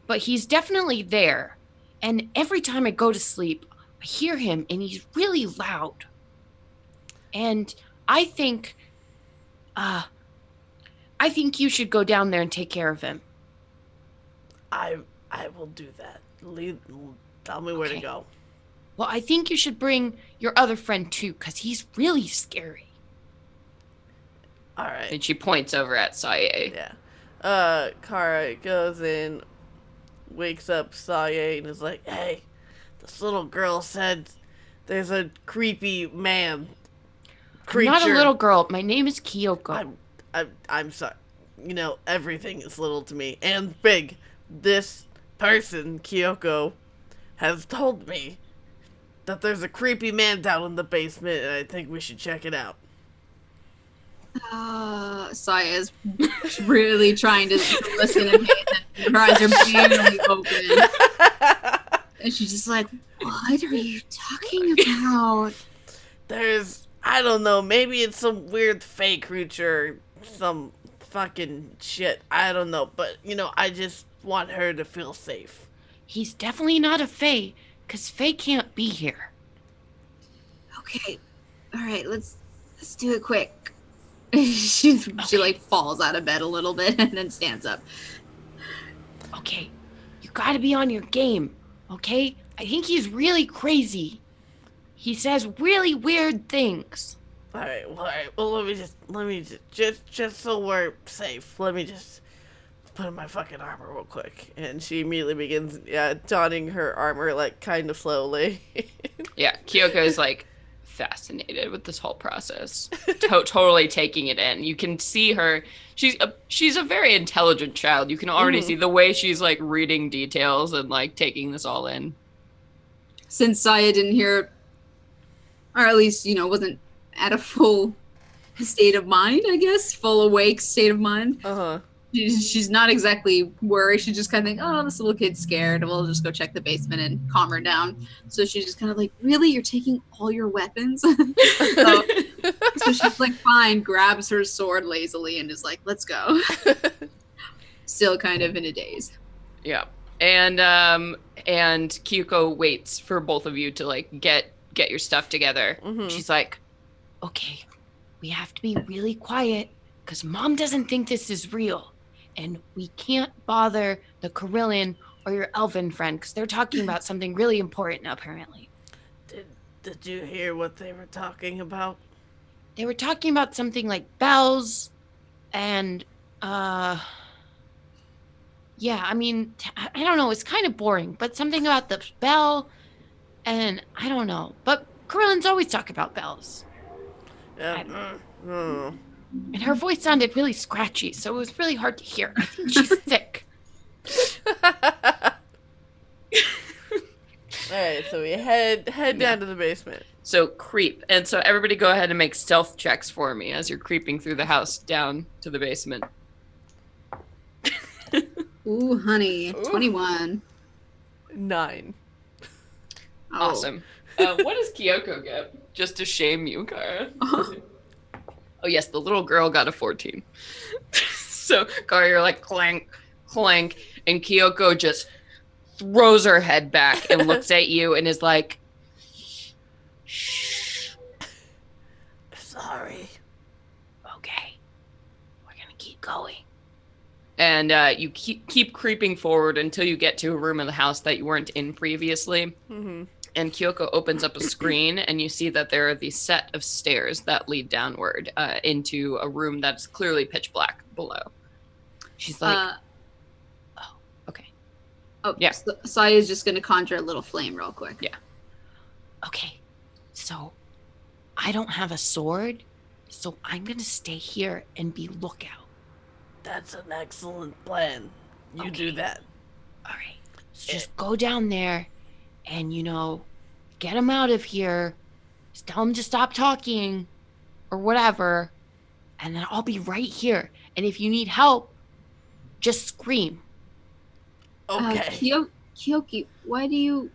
but he's definitely there. And every time I go to sleep, I hear him, and he's really loud. And I think you should go down there and take care of him. I will do that. Tell me where to go. Well, I think you should bring your other friend too, because he's really scary. All right. And she points over at Saye. Yeah. Kara goes in, wakes up Saye, and is like, "Hey, this little girl said there's a creepy man creature." I'm not a little girl. My name is Kyoko. I'm sorry. You know, everything is little to me and big. This person, Kyoko, has told me that there's a creepy man down in the basement, and I think we should check it out. Saya's really trying to listen and pay attention. Her eyes are barely open. And she's just like, what are you talking about? I don't know, maybe it's some weird fake creature, some fucking shit. I don't know, but, you know, I just want her to feel safe. He's definitely not a fae, because fae can't be here. Okay. All right, let's do it quick. She like falls out of bed a little bit and then stands up. Okay, you gotta be on your game, okay? I think he's really crazy. He says really weird things. All right. Well, let me just so we're safe. Let me just put on my fucking armor real quick. And she immediately begins donning her armor, like, kind of slowly. Yeah, Kyoko is like fascinated with this whole process, totally taking it in. You can see her. She's a very intelligent child. You can already see the way she's like reading details and like taking this all in. Since Saya didn't hear, or at least, you know, wasn't at a full state of mind, I guess, full awake state of mind. She's not exactly worried. She's just kind of think, oh, this little kid's scared. We'll just go check the basement and calm her down. So she's just kind of like, really? You're taking all your weapons? so she's like, fine, grabs her sword lazily and is like, let's go. Still kind of in a daze. Yeah. And Kyuko waits for both of you to like get your stuff together. She's like, okay, we have to be really quiet because Mom doesn't think this is real. And we can't bother the Carillion or your elven friend because they're talking about something really important, apparently. Did you hear what they were talking about? They were talking about something like bells and, yeah, I mean, I don't know. It's kind of boring, but something about the bell and I don't know. But Carillions always talk about bells. Yeah. And her voice sounded really scratchy, so it was really hard to hear. I think she's sick. Alright, so we head down to the basement. So creep. And so everybody go ahead and make stealth checks for me as you're creeping through the house down to the basement. Ooh, honey. 21. 9. Oh. Awesome. What does Kyoko get? Just to shame you, Kara. Oh, yes, the little girl got a 14. So, Kara, you're like clank, clank, and Kyoko just throws her head back and looks at you and is like, shh. Sorry. Okay. We're going to keep going. And you keep creeping forward until you get to a room in the house that you weren't in previously. And Kyoko opens up a screen, and you see that there are these set of stairs that lead downward into a room that's clearly pitch black below. She's like, oh, okay. Oh, yeah. So Saya's just going to conjure a little flame real quick. Yeah. Okay, so I don't have a sword, so I'm going to stay here and be lookout. That's an excellent plan. You do that. All right. So just go down there and, you know, get him out of here. Just tell him to stop talking or whatever. and then I'll be right here. And if you need help, just scream. Okay. Kyoki, why do you...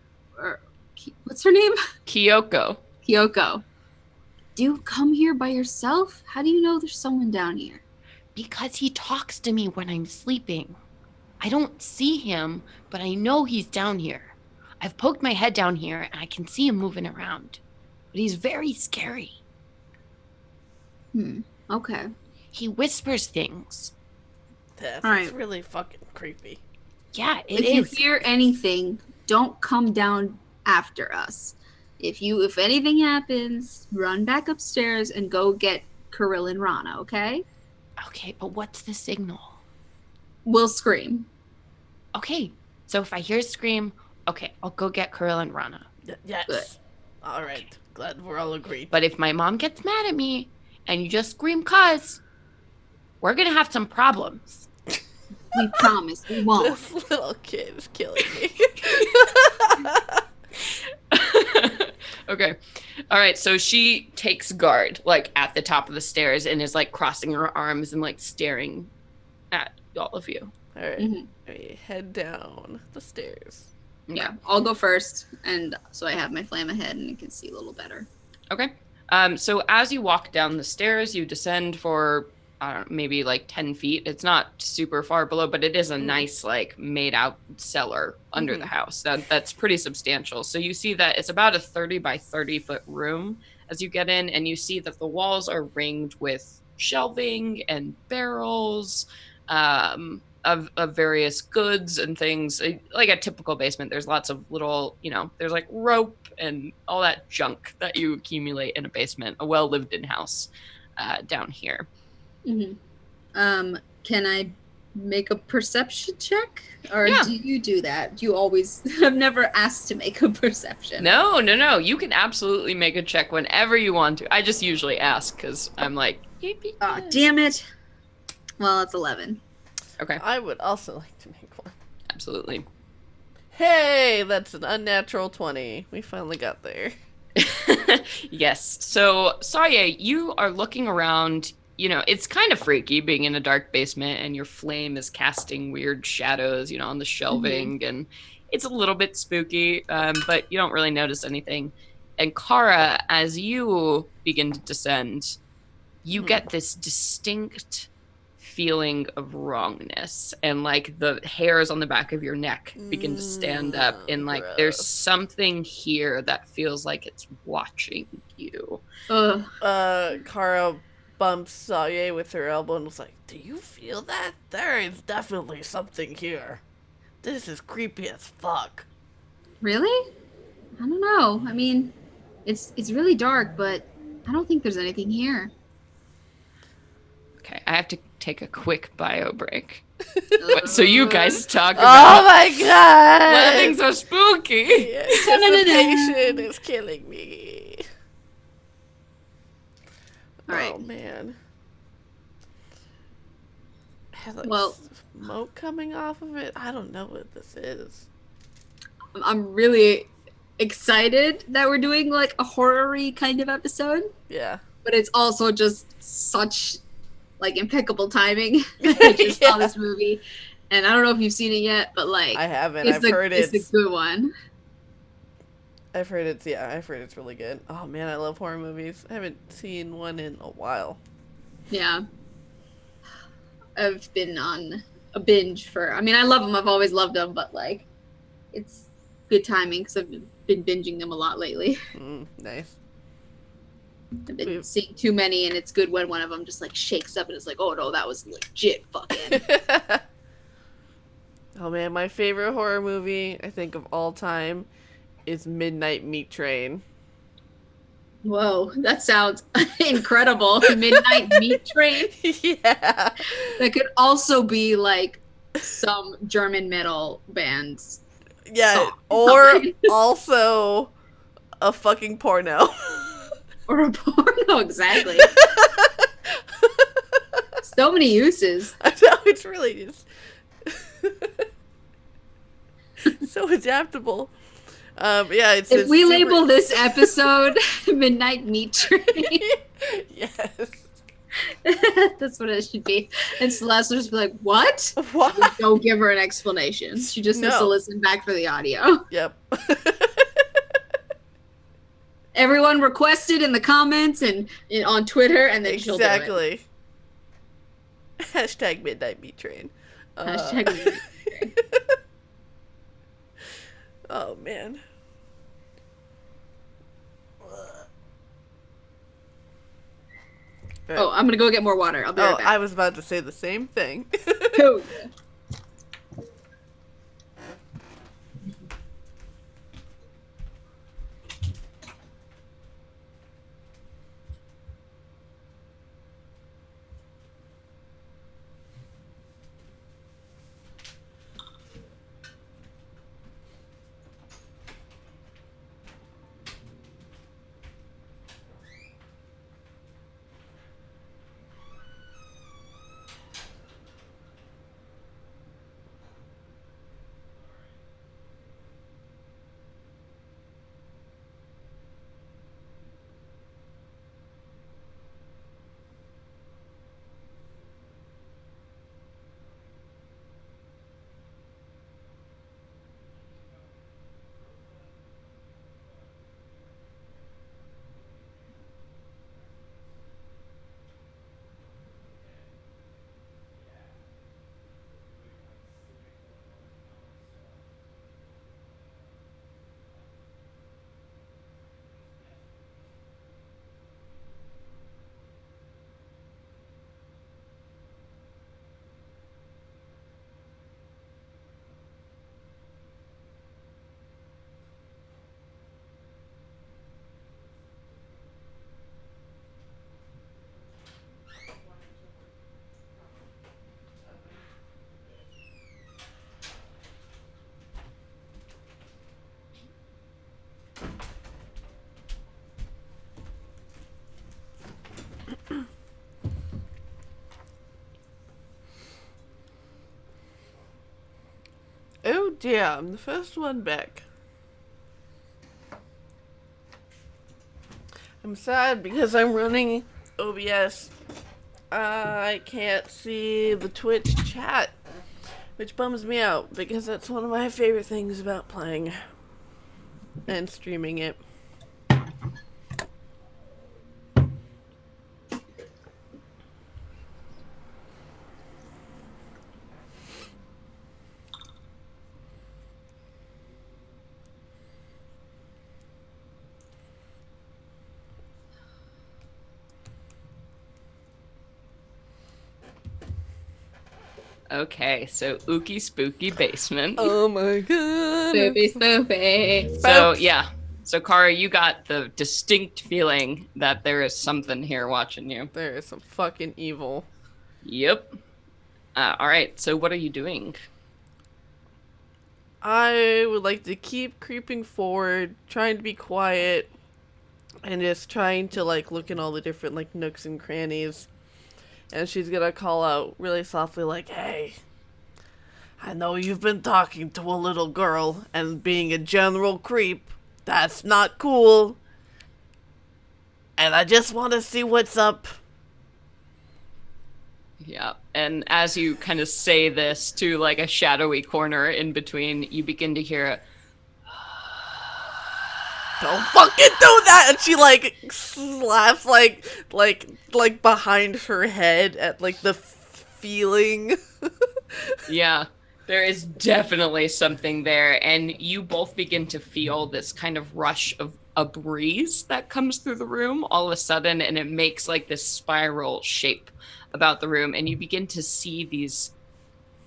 what's her name? Kyoko. Kyoko. Do you come here by yourself? How do you know there's someone down here? Because he talks to me when I'm sleeping. I don't see him, but I know he's down here. I've poked my head down here, and I can see him moving around. But he's very scary. Okay. He whispers things. That's Alright. really fucking creepy. Yeah, it If is. you hear anything, don't come down after us. If anything happens, run back upstairs and go get Kirill and Ranna, okay? Okay, but what's the signal? We'll scream. Okay, so if I hear a scream, okay, I'll go get Kirill and Ranna. Yes. Good. All right. Glad we're all agreed. But if my mom gets mad at me and you just scream "cuz," we're gonna have some problems. We promise we won't. This little kid is killing me. Okay. All right, so she takes guard, like, at the top of the stairs and is, like, crossing her arms and, like, staring at all of you. All right. Mhm. We head down the stairs. Yeah, I'll go first, and so I have my flame ahead and I can see a little better. Okay. So as you walk down the stairs, you descend for, I don't know, maybe like 10 feet. It's not super far below, but it is a nice, like, made out cellar under the house. That's pretty substantial. So you see that it's about a 30 by 30 foot room as you get in, and you see that the walls are ringed with shelving and barrels of various goods and things. Like a typical basement, there's lots of little, there's like rope and all that junk that you accumulate in a basement, a well lived in house down here. Mm-hmm. Can I make a perception check? Or Yeah. do you do that? Do you always... I've never asked to make a perception. No. You can absolutely make a check whenever you want to. I just usually ask because I'm like, Aw, damn it. Well, it's 11. okay, I would also like to make one. absolutely. Hey, that's an unnatural 20. We finally got there. Yes. So, Saye, you are looking around. It's kind of freaky being in a dark basement and your flame is casting weird shadows, on the shelving, and it's a little bit spooky, but you don't really notice anything. And Kara, as you begin to descend, you get this distinct feeling of wrongness, and like the hairs on the back of your neck begin to stand up, and like there's Gross. something here that feels like it's watching you. Ugh. Kara bumps Saye with her elbow and was like, "Do you feel that? There is definitely something here. This is creepy as fuck." Really? I don't know. I mean, it's really dark, but I don't think there's anything here. Okay, I have to take a quick bio break. So you guys talk Oh about my god! what things are spooky. Anticipation is killing me. All right. Oh man. Has like Well- smoke coming off of it. I don't know what this is. I'm really excited that we're doing like a horror-y kind of episode, Yeah. but it's also just such like impeccable timing. I just saw this movie, and I don't know if you've seen it yet, but like I haven't. it's I've heard it's a good one. I've heard it's really good. Oh man, I love horror movies. I haven't seen one in a while. Yeah, I've been on a binge I mean, I love them. I've always loved them, but like it's good timing because I've been binging them a lot lately. Nice. I've been seeing too many, and it's good when one of them just like shakes up and it's like, oh no, that was legit fucking. Oh man, my favorite horror movie I think of all time is Midnight Meat Train. Whoa, that sounds incredible. Midnight Meat Train. Yeah. That could also be like some German metal band's Yeah, song. or also a fucking porno. Or a porno, exactly. So many uses. I know, it's really just so adaptable. Yeah, it's If we super... label this episode Midnight Meat Train, Yes. That's what it should be. And Celeste will just be like, what? What? We don't give her an explanation. She just has to No. listen back for the audio. Yep. Everyone requested in the comments and on Twitter, and then she'll do it. Exactly. Hashtag Midnight Meat Train. Hashtag Midnight Meat Train. Oh, man. Right. Oh, I'm gonna go get more water. I'll be right back. I was about to say the same thing. Oh, yeah. Oh dear, I'm the first one back. I'm sad because I'm running OBS. I can't see the Twitch chat, which bums me out because that's one of my favorite things about playing and streaming it. Okay, so ooky spooky basement. Oh my god. Spoopy, spoopy. So yeah. So Kara, you got the distinct feeling that there is something here watching you. There is some fucking evil. Yep. Alright, so what are you doing? I would like to keep creeping forward, trying to be quiet, and just trying to like look in all the different like nooks and crannies. And she's gonna call out really softly like, "Hey, I know you've been talking to a little girl and being a general creep. That's not cool. And I just want to see what's up." Yeah, and as you kind of say this to like a shadowy corner in between, you begin to hear a Don't fucking do that! And she like slaps like behind her head at like the feeling. yeah, there is definitely something there, and you both begin to feel this kind of rush of a breeze that comes through the room all of a sudden, and it makes like this spiral shape about the room, and you begin to see these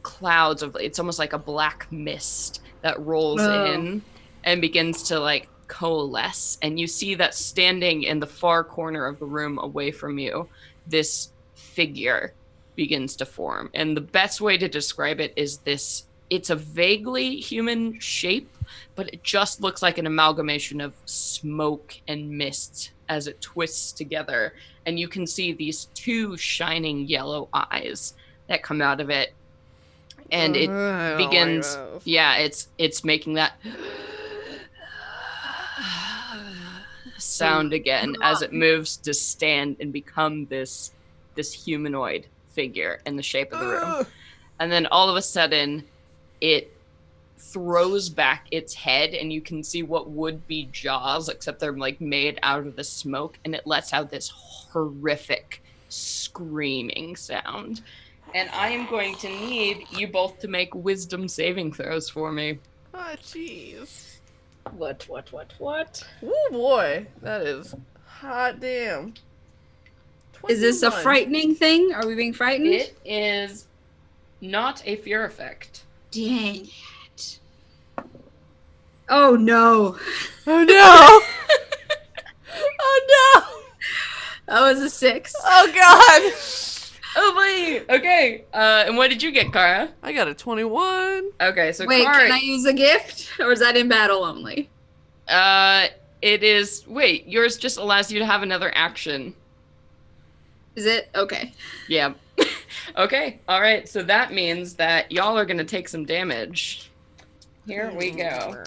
clouds of, it's almost like a black mist that rolls in and begins to like coalesce, and you see that standing in the far corner of the room away from you, this figure begins to form. And the best way to describe it is this, it's a vaguely human shape, but it just looks like an amalgamation of smoke and mist as it twists together, and you can see these two shining yellow eyes that come out of it, and it begins it's making that sound again as it moves to stand and become this this humanoid figure in the shape of the room. And then all of a sudden, it throws back its head, and you can see what would be jaws, except they're like made out of the smoke, and it lets out this horrific screaming sound. And I am going to need you both to make wisdom saving throws for me. Oh, jeez. What? Oh boy, that is hot damn. Is this a 21. frightening thing? Are we being frightened? It is not a fear effect. Dang it. Oh no. Oh no! Oh no! That was a 6. Oh god! Oh boy. Okay. And what did you get, Kara? I got a 21. Okay, so Wait, Kara, can I use a gift? Or is that in battle only? it is. Wait, yours just allows you to have another action. Is it? Okay. Yeah. Okay. All right. So that means that y'all are gonna take some damage. Here we go.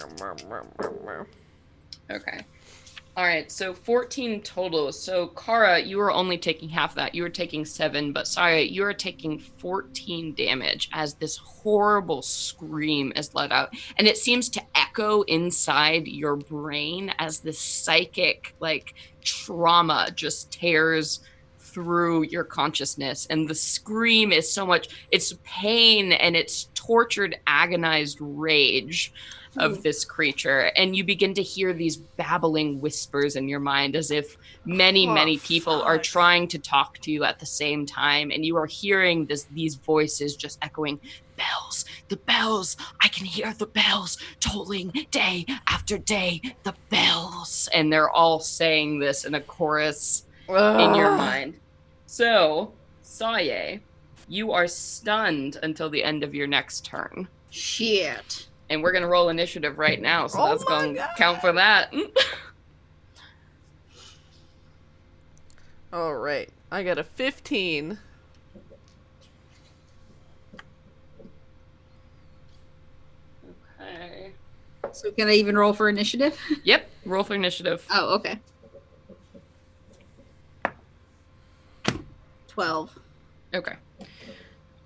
Okay. All right. So 14 total. So Kara, you are only taking half that. You were taking 7, but sorry, you are taking 14 damage as this horrible scream is let out, and it seems to echo inside your brain as this psychic like trauma just tears through your consciousness. And the scream is so much, it's pain and it's tortured, agonized rage of this creature. And you begin to hear these babbling whispers in your mind as if many people are trying to talk to you at the same time. And you are hearing these voices just echoing, bells, the bells, I can hear the bells tolling day after day, the bells. And they're all saying this in a chorus in your mind. So, Saye, you are stunned until the end of your next turn. Shit. And we're going to roll initiative right now, so that's going to count for that. All right. I got a 15. Okay. So can I even roll for initiative? Yep, roll for initiative. Oh, okay. 12. Okay.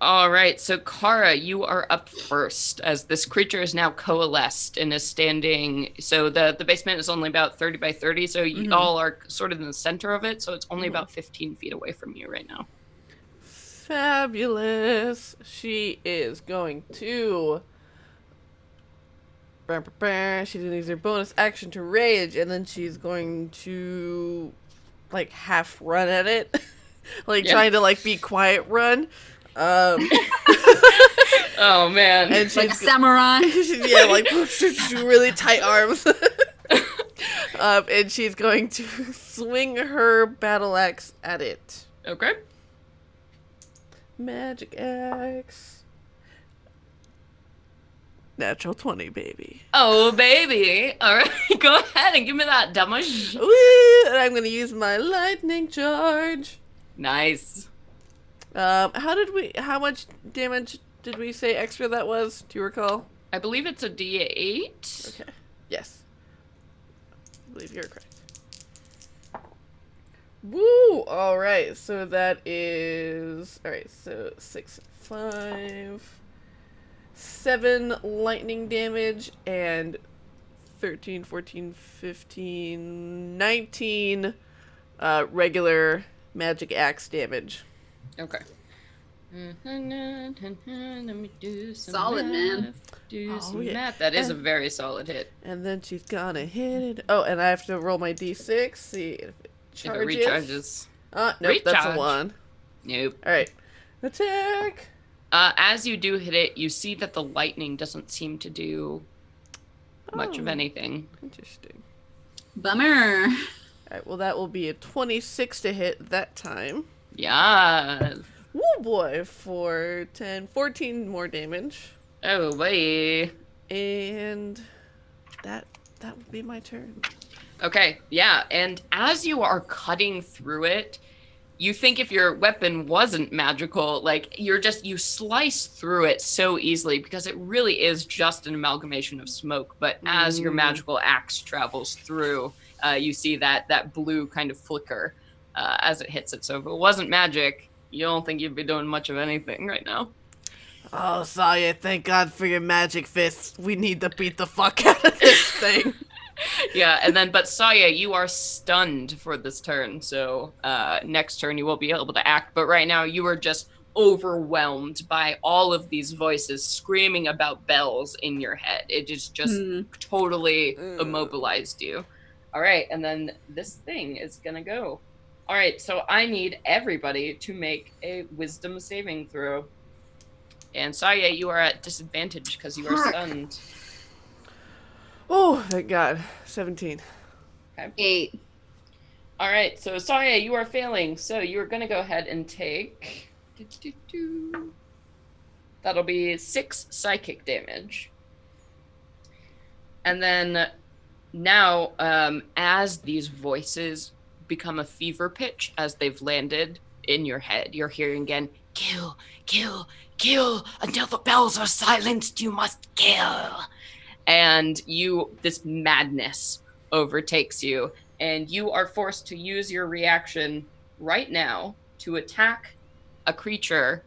All right, so Kara, you are up first as this creature is now coalesced and is standing. So the basement is only about 30 by 30, so you all are sort of in the center of it, so it's only about 15 feet away from you right now. Fabulous. She is going to... She uses her bonus action to rage, and then she's going to, like, half run at it. Trying to, like, be quiet run. Oh, man. And she's like samurai. Yeah, like, really tight arms. And she's going to swing her battle axe at it. Okay. Magic axe. Natural 20, baby. Oh, baby. All right, go ahead and give me that damage. Woo! And I'm going to use my lightning charge. Nice. How much damage did we say extra that was? Do you recall? I believe it's a D8. Okay. Yes. I believe you're correct. Woo! Alright, so that is... Alright, so 6, 5... 7 lightning damage and 13, 14, 15, 19 regular magic axe damage. Okay. Let me do some Solid, math. man. Do some yeah. math. That is a very solid hit. And then she's gonna hit it. Oh, and I have to roll my d6, see if it charges. If it recharges. Nope, that's Recharge. a 1. Nope. Alright. Attack! As you do hit it, you see that the lightning doesn't seem to do much of anything. Interesting. Bummer. Alright, well that will be a 26 to hit that time. Yeah. Woo boy, for 10, 14 more damage. Oh, boy. And that would be my turn. Okay, yeah, and as you are cutting through it, you think if your weapon wasn't magical, like, you slice through it so easily because it really is just an amalgamation of smoke. But as your magical axe travels through, you see that blue kind of flicker as it hits it. So if it wasn't magic, You don't think you'd be doing much of anything right now. Oh, Saya, thank God for your magic fists. We need to beat the fuck out of this thing. Yeah, and then, but Saya, you are stunned for this turn, so next turn you will be able to act, but right now you are just overwhelmed by all of these voices screaming about bells in your head. It just totally immobilized you. All right, and then this thing is gonna go. All right, so I need everybody to make a wisdom saving throw. And Saya, you are at disadvantage because you are stunned. Oh, thank God. 17. Okay. 8. All right, so Saya, you are failing. So you are going to go ahead and take... That'll be 6 psychic damage. And then now, as these voices become a fever pitch as they've landed in your head, you're hearing again, kill, kill, kill, until the bells are silenced, you must kill. And this madness overtakes you, and you are forced to use your reaction right now to attack a creature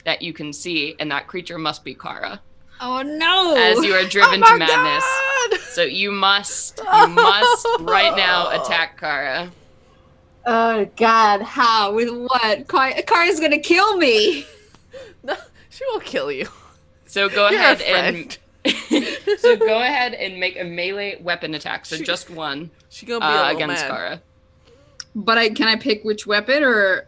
that you can see, and that creature must be Kara. Oh no! As you are driven to madness. God! So you must right now attack Kara. Oh God, how? With what? Kara's gonna kill me! No, she won't kill you. So go You're ahead a friend. so go ahead and make a melee weapon attack. So just one. She gonna be a little against mad. Kara. But can I pick which weapon, or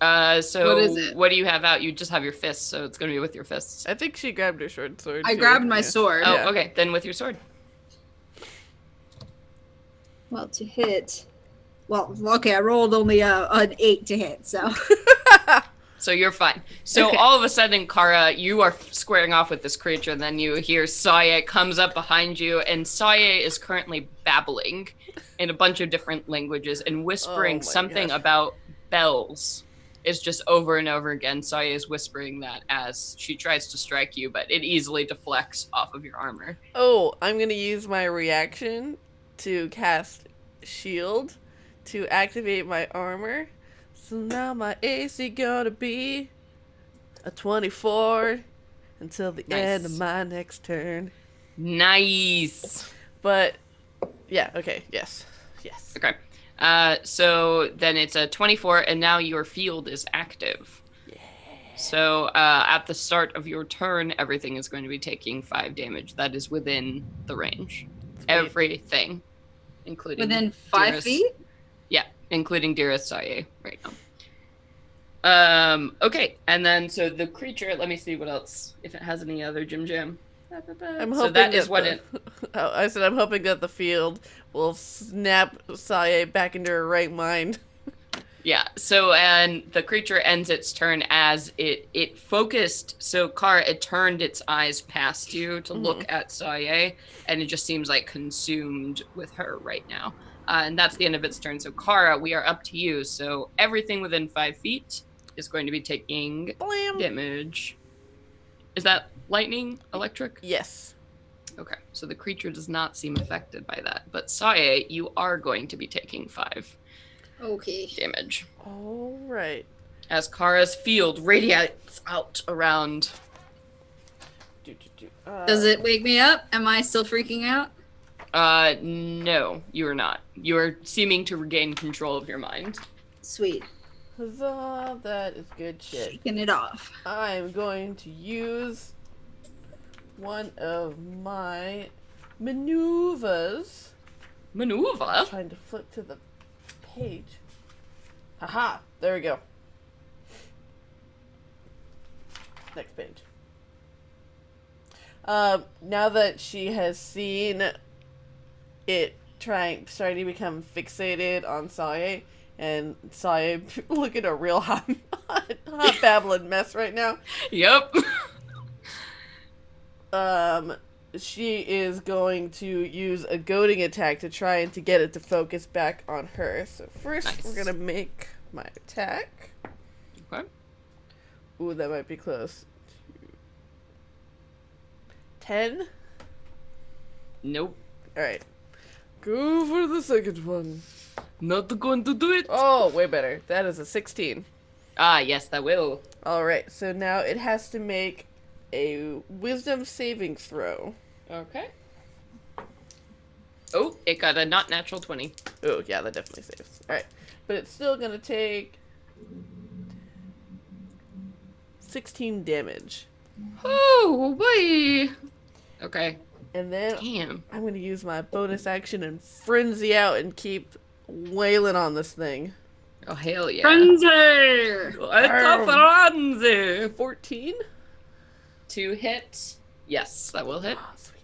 So what is it? what do you have out? You just have your fists, so it's gonna be with your fists. I think she grabbed her short sword. I too. grabbed my Yeah. sword. Oh, Yeah. okay, then with your sword. Well, to hit. Well, okay, I rolled only an 8 to hit, so. So you're fine. So Okay. all of a sudden, Kara, you are squaring off with this creature, and then you hear Saya comes up behind you, and Saya is currently babbling in a bunch of different languages and whispering Oh my something God. about bells. It's just over and over again. Saya is whispering that as she tries to strike you, but it easily deflects off of your armor. Oh, I'm gonna use my reaction to cast shield to activate my armor. So now my AC gonna be a 24 until the end of Nice. my next turn. Nice. But yeah, okay, yes. Okay. So then it's a 24, and now your field is active. Yeah. So at the start of your turn, everything is going to be taking 5 damage. That is within the range. Sweet. Everything, including Within 5 Dearest- feet? Yeah, including Dearest Saye right now. Okay, and then so the creature. Let me see what else. If it has any other Jim Jam. I'm hoping So that is what the, it. Oh, I said I'm hoping that the field will snap Saye back into her right mind. Yeah, so and the creature ends its turn as it focused, so Kara, it turned its eyes past you to look at Saye, and it just seems like consumed with her right now. And that's the end of its turn. So Kara, we are up to you. So everything within 5 feet is going to be taking Blam! damage. Is that lightning? Electric? Yes. Okay, so the creature does not seem affected by that. But Saye, you are going to be taking 5 Okay. damage. All right. As Kara's field radiates out around. Does it wake me up? Am I still freaking out? No, you are not. You are seeming to regain control of your mind. Sweet. Huzzah, that is good shit. Shaking it off. I'm going to use one of my maneuvers. Maneuver? Trying to flip to the page. Haha, there we go. Next page. Now that she has seen it starting to become fixated on Saye, and Saye looking a real hot babbling mess right now. Yep. She is going to use a goading attack to try and to get it to focus back on her. So first, Nice. we're gonna make my attack. Okay. Ooh, that might be close. 10. Nope. All right. Go for the second one. Not going to do it. Oh, way better. That is a 16. Ah, yes, that will. Alright, so now it has to make a wisdom saving throw. Okay. Oh, it got a not natural 20. Oh, yeah, that definitely saves. Alright. But it's still gonna take 16 damage. Oh, boy. Okay. And then Damn. I'm gonna use my bonus action and frenzy out and keep wailing on this thing. Oh, hell yeah. Frenzy! It's a frenzy. 14? To hit. Yes, that will hit. Oh, sweet.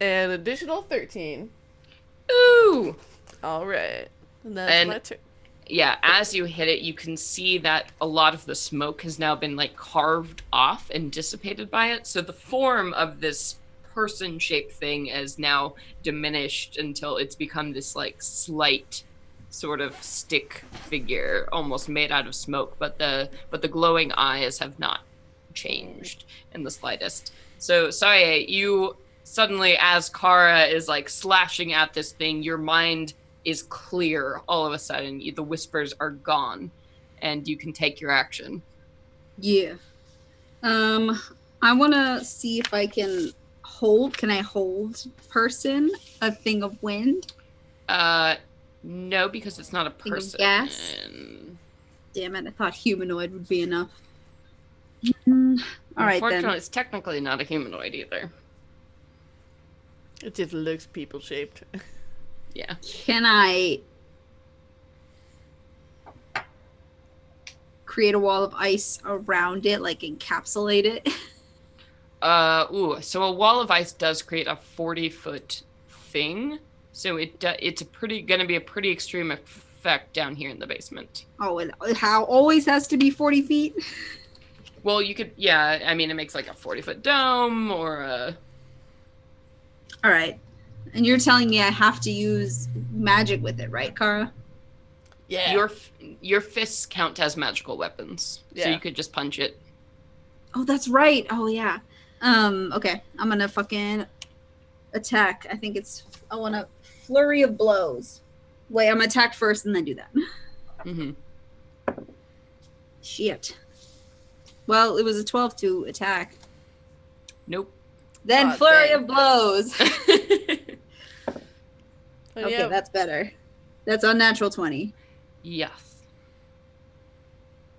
An additional 13. Ooh. Alright. And that's my turn. Yeah, as you hit it, you can see that a lot of the smoke has now been like carved off and dissipated by it. So the form of this person-shaped thing is now diminished until it's become this like slight sort of stick figure, almost made out of smoke. But the glowing eyes have not changed in the slightest. So Saye, you suddenly, as Kara is like slashing at this thing, your mind is clear all of a sudden. The whispers are gone, and you can take your action. Yeah. I want to see if I can hold. Can I hold person a thing of wind? No, because it's not a Thing of person. gas? Damn it! I thought humanoid would be enough. All right then. Unfortunately, it's technically not a humanoid either. It just looks people shaped. Yeah. Can I create a wall of ice around it, like encapsulate it? So a wall of ice does create a 40-foot thing. So it's gonna be a pretty extreme effect down here in the basement. Oh, and how always has to be 40 feet? Well, you could, yeah. I mean, it makes like a 40-foot dome or a. All right. And you're telling me I have to use magic with it, right, Kara? Yeah. Your fists count as magical weapons, so you could just punch it. Oh, that's right. Oh, yeah. Okay. I'm gonna fucking attack. I want a flurry of blows. Wait, I'm gonna attack first and then do that. Mm-hmm. Shit. Well, it was a 12 to attack. Nope. Then flurry of blows. Okay, that's better. That's unnatural 20. Yes.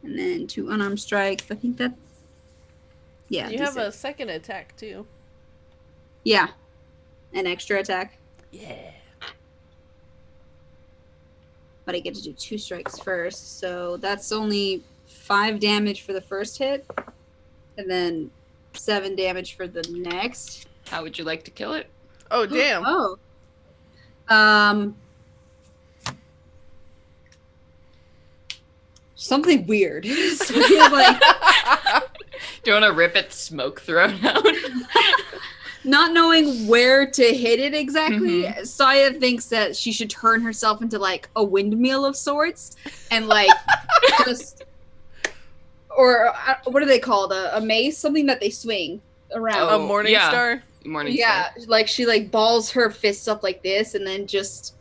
And then 2 unarmed strikes. I think that's... Yeah. You have a second attack, too. Yeah. An extra attack. Yeah. But I get to do 2 strikes first. So that's only 5 damage for the first hit. And then 7 damage for the next. How would you like to kill it? Oh, damn. Oh. Something weird. Something like... Do you want to rip its smoke throat out? Not knowing where to hit it exactly, Saya thinks that she should turn herself into like a windmill of sorts and like just, or what are they called? A mace, something that they swing around. A morning star. Morning star. Like she like balls her fists up like this and then just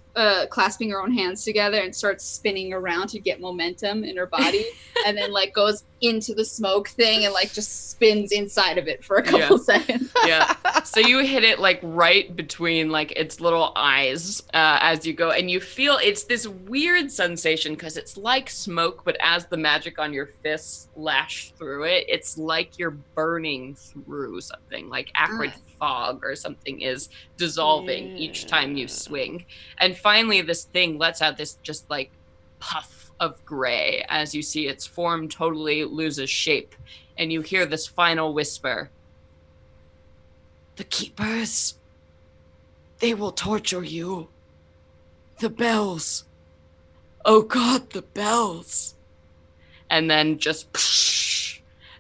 clasping her own hands together and starts spinning around to get momentum in her body, and then like goes into the smoke thing and like just spins inside of it for a couple seconds. Yeah. So you hit it like right between like its little eyes as you go, and you feel it's this weird sensation because it's like smoke, but as the magic on your fists lash through it, it's like you're burning through something, like acrid fog or something is dissolving each time you swing. And finally this thing lets out this just like puff of gray as you see its form totally loses shape, and you hear this final whisper. The keepers, they will torture you. The bells. Oh God, the bells. And then just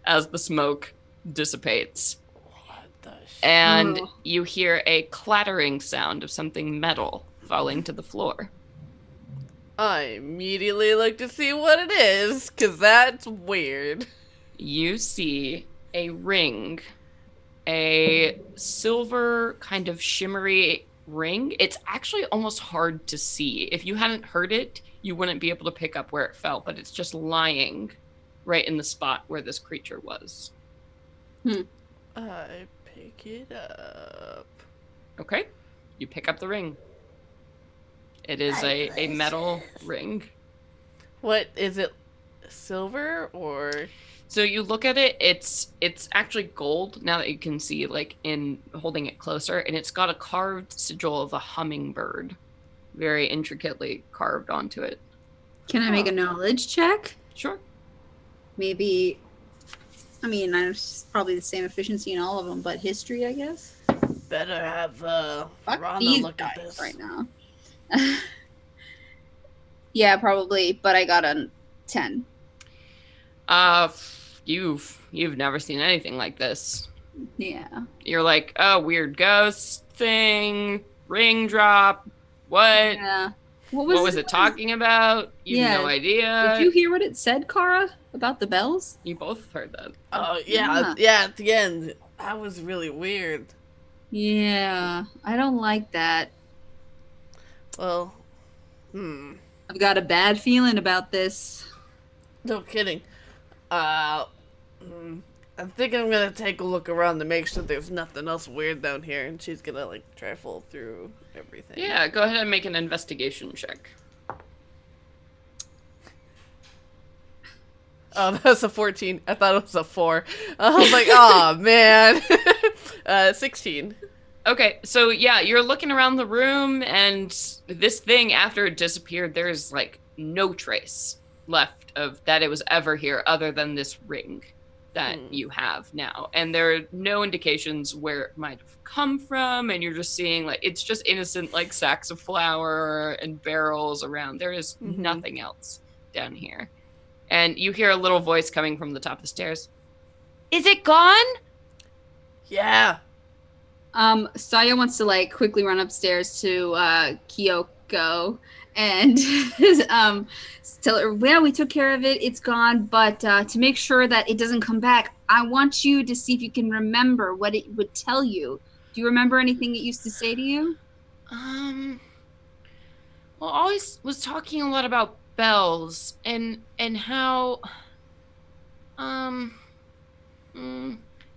as the smoke dissipates. And you hear a clattering sound of something metal falling to the floor. I immediately look to see what it is, because that's weird. You see a ring, a silver kind of shimmery ring. It's actually almost hard to see. If you hadn't heard it, you wouldn't be able to pick up where it fell, but it's just lying right in the spot where this creature was. I pick it up. Okay. You pick up the ring. It is a metal ring. What is it? Silver or? So you look at it, it's actually gold now that you can see, like, in holding it closer, and it's got a carved sigil of a hummingbird, very intricately carved onto it. Can I make a knowledge check? Sure. Maybe, I mean, it's probably the same efficiency in all of them, but history, I guess? Better have Fuck Ranna these look at guys this. right now. Yeah, probably, but I got a 10. You've never seen anything like this. Yeah. You're like, oh, weird ghost thing, ring drop, what? Yeah. What was it talking about? You have no idea. Did you hear what it said, Kara, about the bells? You both heard that. Oh, yeah, at the end. That was really weird. Yeah, I don't like that. Well, I've got a bad feeling about this. no kidding. I think I'm gonna take a look around to make sure there's nothing else weird down here, and she's gonna, like, trifle through everything. Yeah, go ahead and make an investigation check. Oh, that's a 14. I thought it was a 4. I was like, oh, man. 16. Okay, so yeah, you're looking around the room, and this thing, after it disappeared, there's, like, no trace left of that it was ever here other than this ring that you have now. And there are no indications where it might have come from, and you're just seeing, like, it's just innocent, like, sacks of flour and barrels around. There is nothing else down here. And you hear a little voice coming from the top of the stairs. Is it gone? Yeah. Saya wants to, like, quickly run upstairs to Kyoko and tell her, well, we took care of it, it's gone, but to make sure that it doesn't come back, I want you to see if you can remember what it would tell you. Do you remember anything it used to say to you? Well, I always was talking a lot about bells and how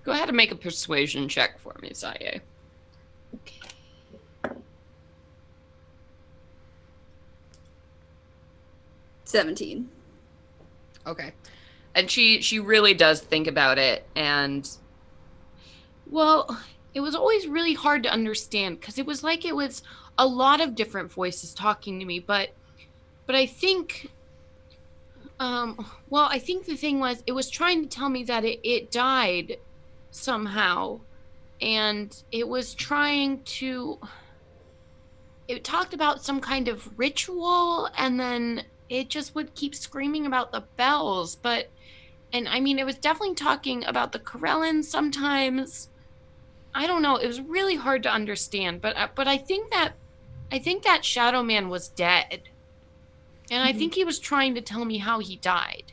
go ahead and make a persuasion check for me, Saye. Okay. 17. Okay. And she really does think about it, and well, it was always really hard to understand because it was like it was a lot of different voices talking to me, but I think I think the thing was it was trying to tell me that it died somehow, and it was trying to, it talked about some kind of ritual, and then it just would keep screaming about the bells, and I mean, it was definitely talking about the Corellans sometimes. I don't know, it was really hard to understand, but I think that Shadow Man was dead. And I think he was trying to tell me how he died.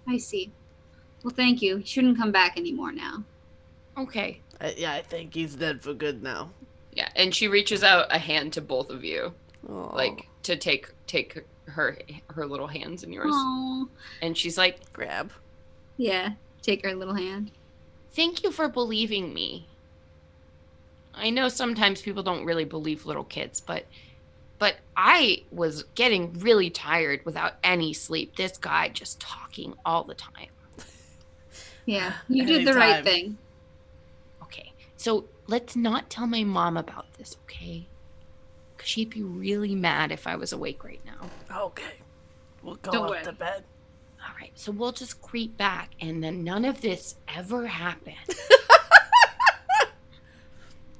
I see. Well, thank you. He shouldn't come back anymore now. Okay. I think he's dead for good now. Yeah, and she reaches out a hand to both of you. Aww. Like, to take her little hands in yours. Aww. And she's like, Grab. Yeah, take her little hand. thank you for believing me. I know sometimes people don't really believe little kids, but I was getting really tired without any sleep. This guy just talking all the time. Yeah, you did the right thing. Okay, so let's not tell my mom about this, okay? Because she'd be really mad if I was awake right now. Okay, we'll go up to bed. All right, so we'll just creep back, and then none of this ever happened.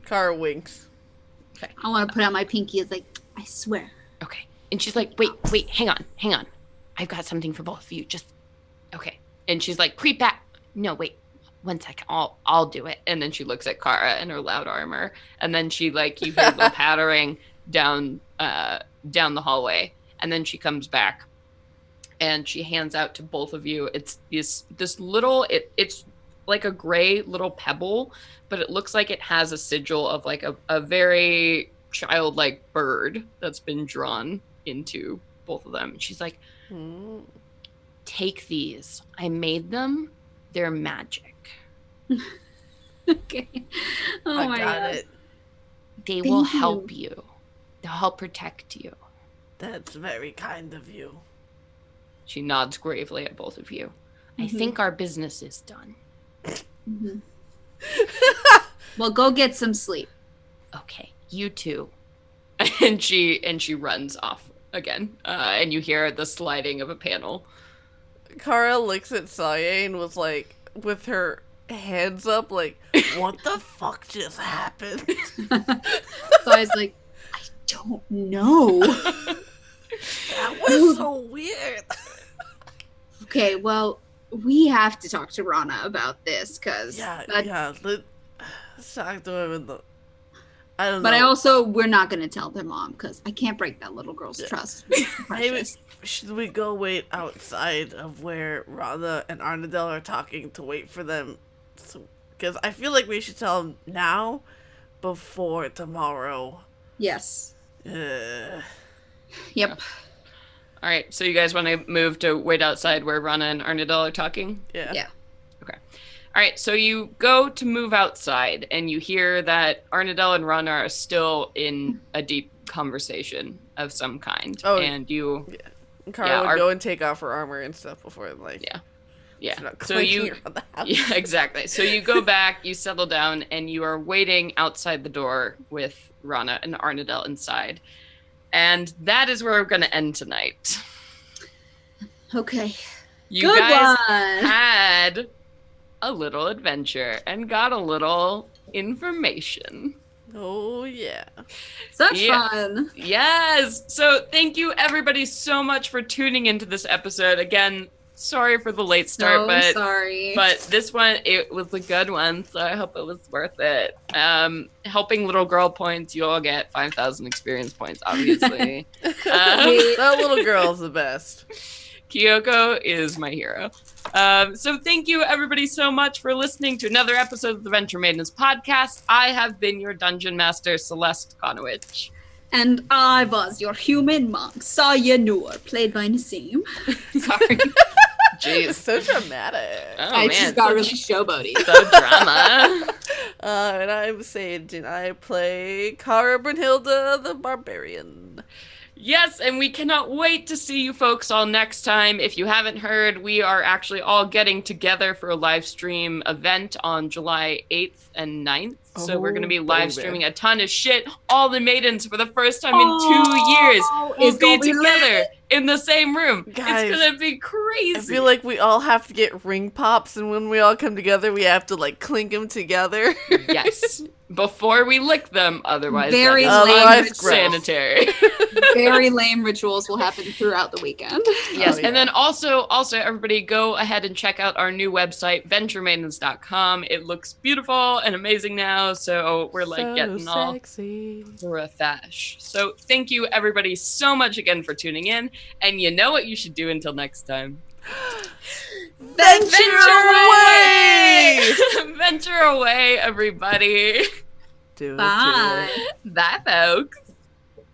Kara winks. Okay. I want to put out my pinky. It's like, I swear. Okay. And she's like, wait, hang on. I've got something for both of you. Just, okay. And she's like, creep back. No, wait, 1 second. I'll do it. And then she looks at Kara in her loud armor. And then she, like, you hear the pattering down the hallway. And then she comes back and she hands out to both of you. It's this little, it's like a gray little pebble, but it looks like it has a sigil of like a very childlike bird that's been drawn into both of them. And she's like, take these. I made them. They're magic. Okay. Oh I my got god. it. They Thank will you. help you. They'll help protect you. That's very kind of you. She nods gravely at both of you. I think our business is done. Well, go get some sleep. Okay, you too. And she runs off again. And you hear the sliding of a panel. Kara looks at Saye and was like, with her hands up, like, what the fuck just happened? So I was like, I don't know. That was so weird. Okay, well, we have to talk to Ranna about this, because Let's talk to him in the... I don't know. But we're not going to tell their mom, because I can't break that little girl's trust. Maybe should we go wait outside of where Ranna and Arnadel are talking to wait for them? Because I feel like we should tell them now before tomorrow. Yes. Uh, Yep. All right, so you guys want to move to wait outside where Ranna and Arnadel are talking? Yeah. Okay. All right, so you go to move outside, and you hear that Arnadel and Ranna are still in a deep conversation of some kind. Oh, and you... Kara would go and take off her armor and stuff before, like... Yeah. So you... around the house. Yeah, exactly. So you go back, you settle down, and you are waiting outside the door with Ranna and Arnadel inside. And that is where we're going to end tonight. Okay. You Good guys one. had a little adventure and got a little information. Oh, yeah. Such fun. Yes. So thank you everybody so much for tuning into this episode. Again, sorry for the late start, Sorry. but this one, it was a good one, so I hope it was worth it. Helping little girl points, you all get 5,000 experience points, obviously. That little girl's the best. Kyoko is my hero. So thank you everybody so much for listening to another episode of the Venture Maidens podcast. I have been your dungeon master, Celeste Konowich. And I was your human monk, Saya Noor, played by Nassim. Sorry. Jeez. So dramatic. Oh, I man. just got really showboaty. So drama. And I'm Sage, and I play Kara Brunhilde the Barbarian. Yes, and we cannot wait to see you folks all next time. If you haven't heard, we are actually all getting together for a live stream event on July 8th and 9th. So we're going to be live streaming a ton of shit. All the maidens for the first time in 2 years will be together in the same room. Guys, it's going to be crazy. I feel like we all have to get ring pops, and when we all come together, we have to, like, clink them together. Yes. Before we lick them, otherwise Very that is lame unsanitary. Very lame rituals will happen throughout the weekend. Yes, and then also everybody go ahead and check out our new website, venturemaidens.com. It looks beautiful and amazing now, so we're like so getting sexy. all refresh. So thank you everybody so much again for tuning in, and you know what you should do until next time. Venture away! Venture away, everybody. Do it. Bye. Bye, folks.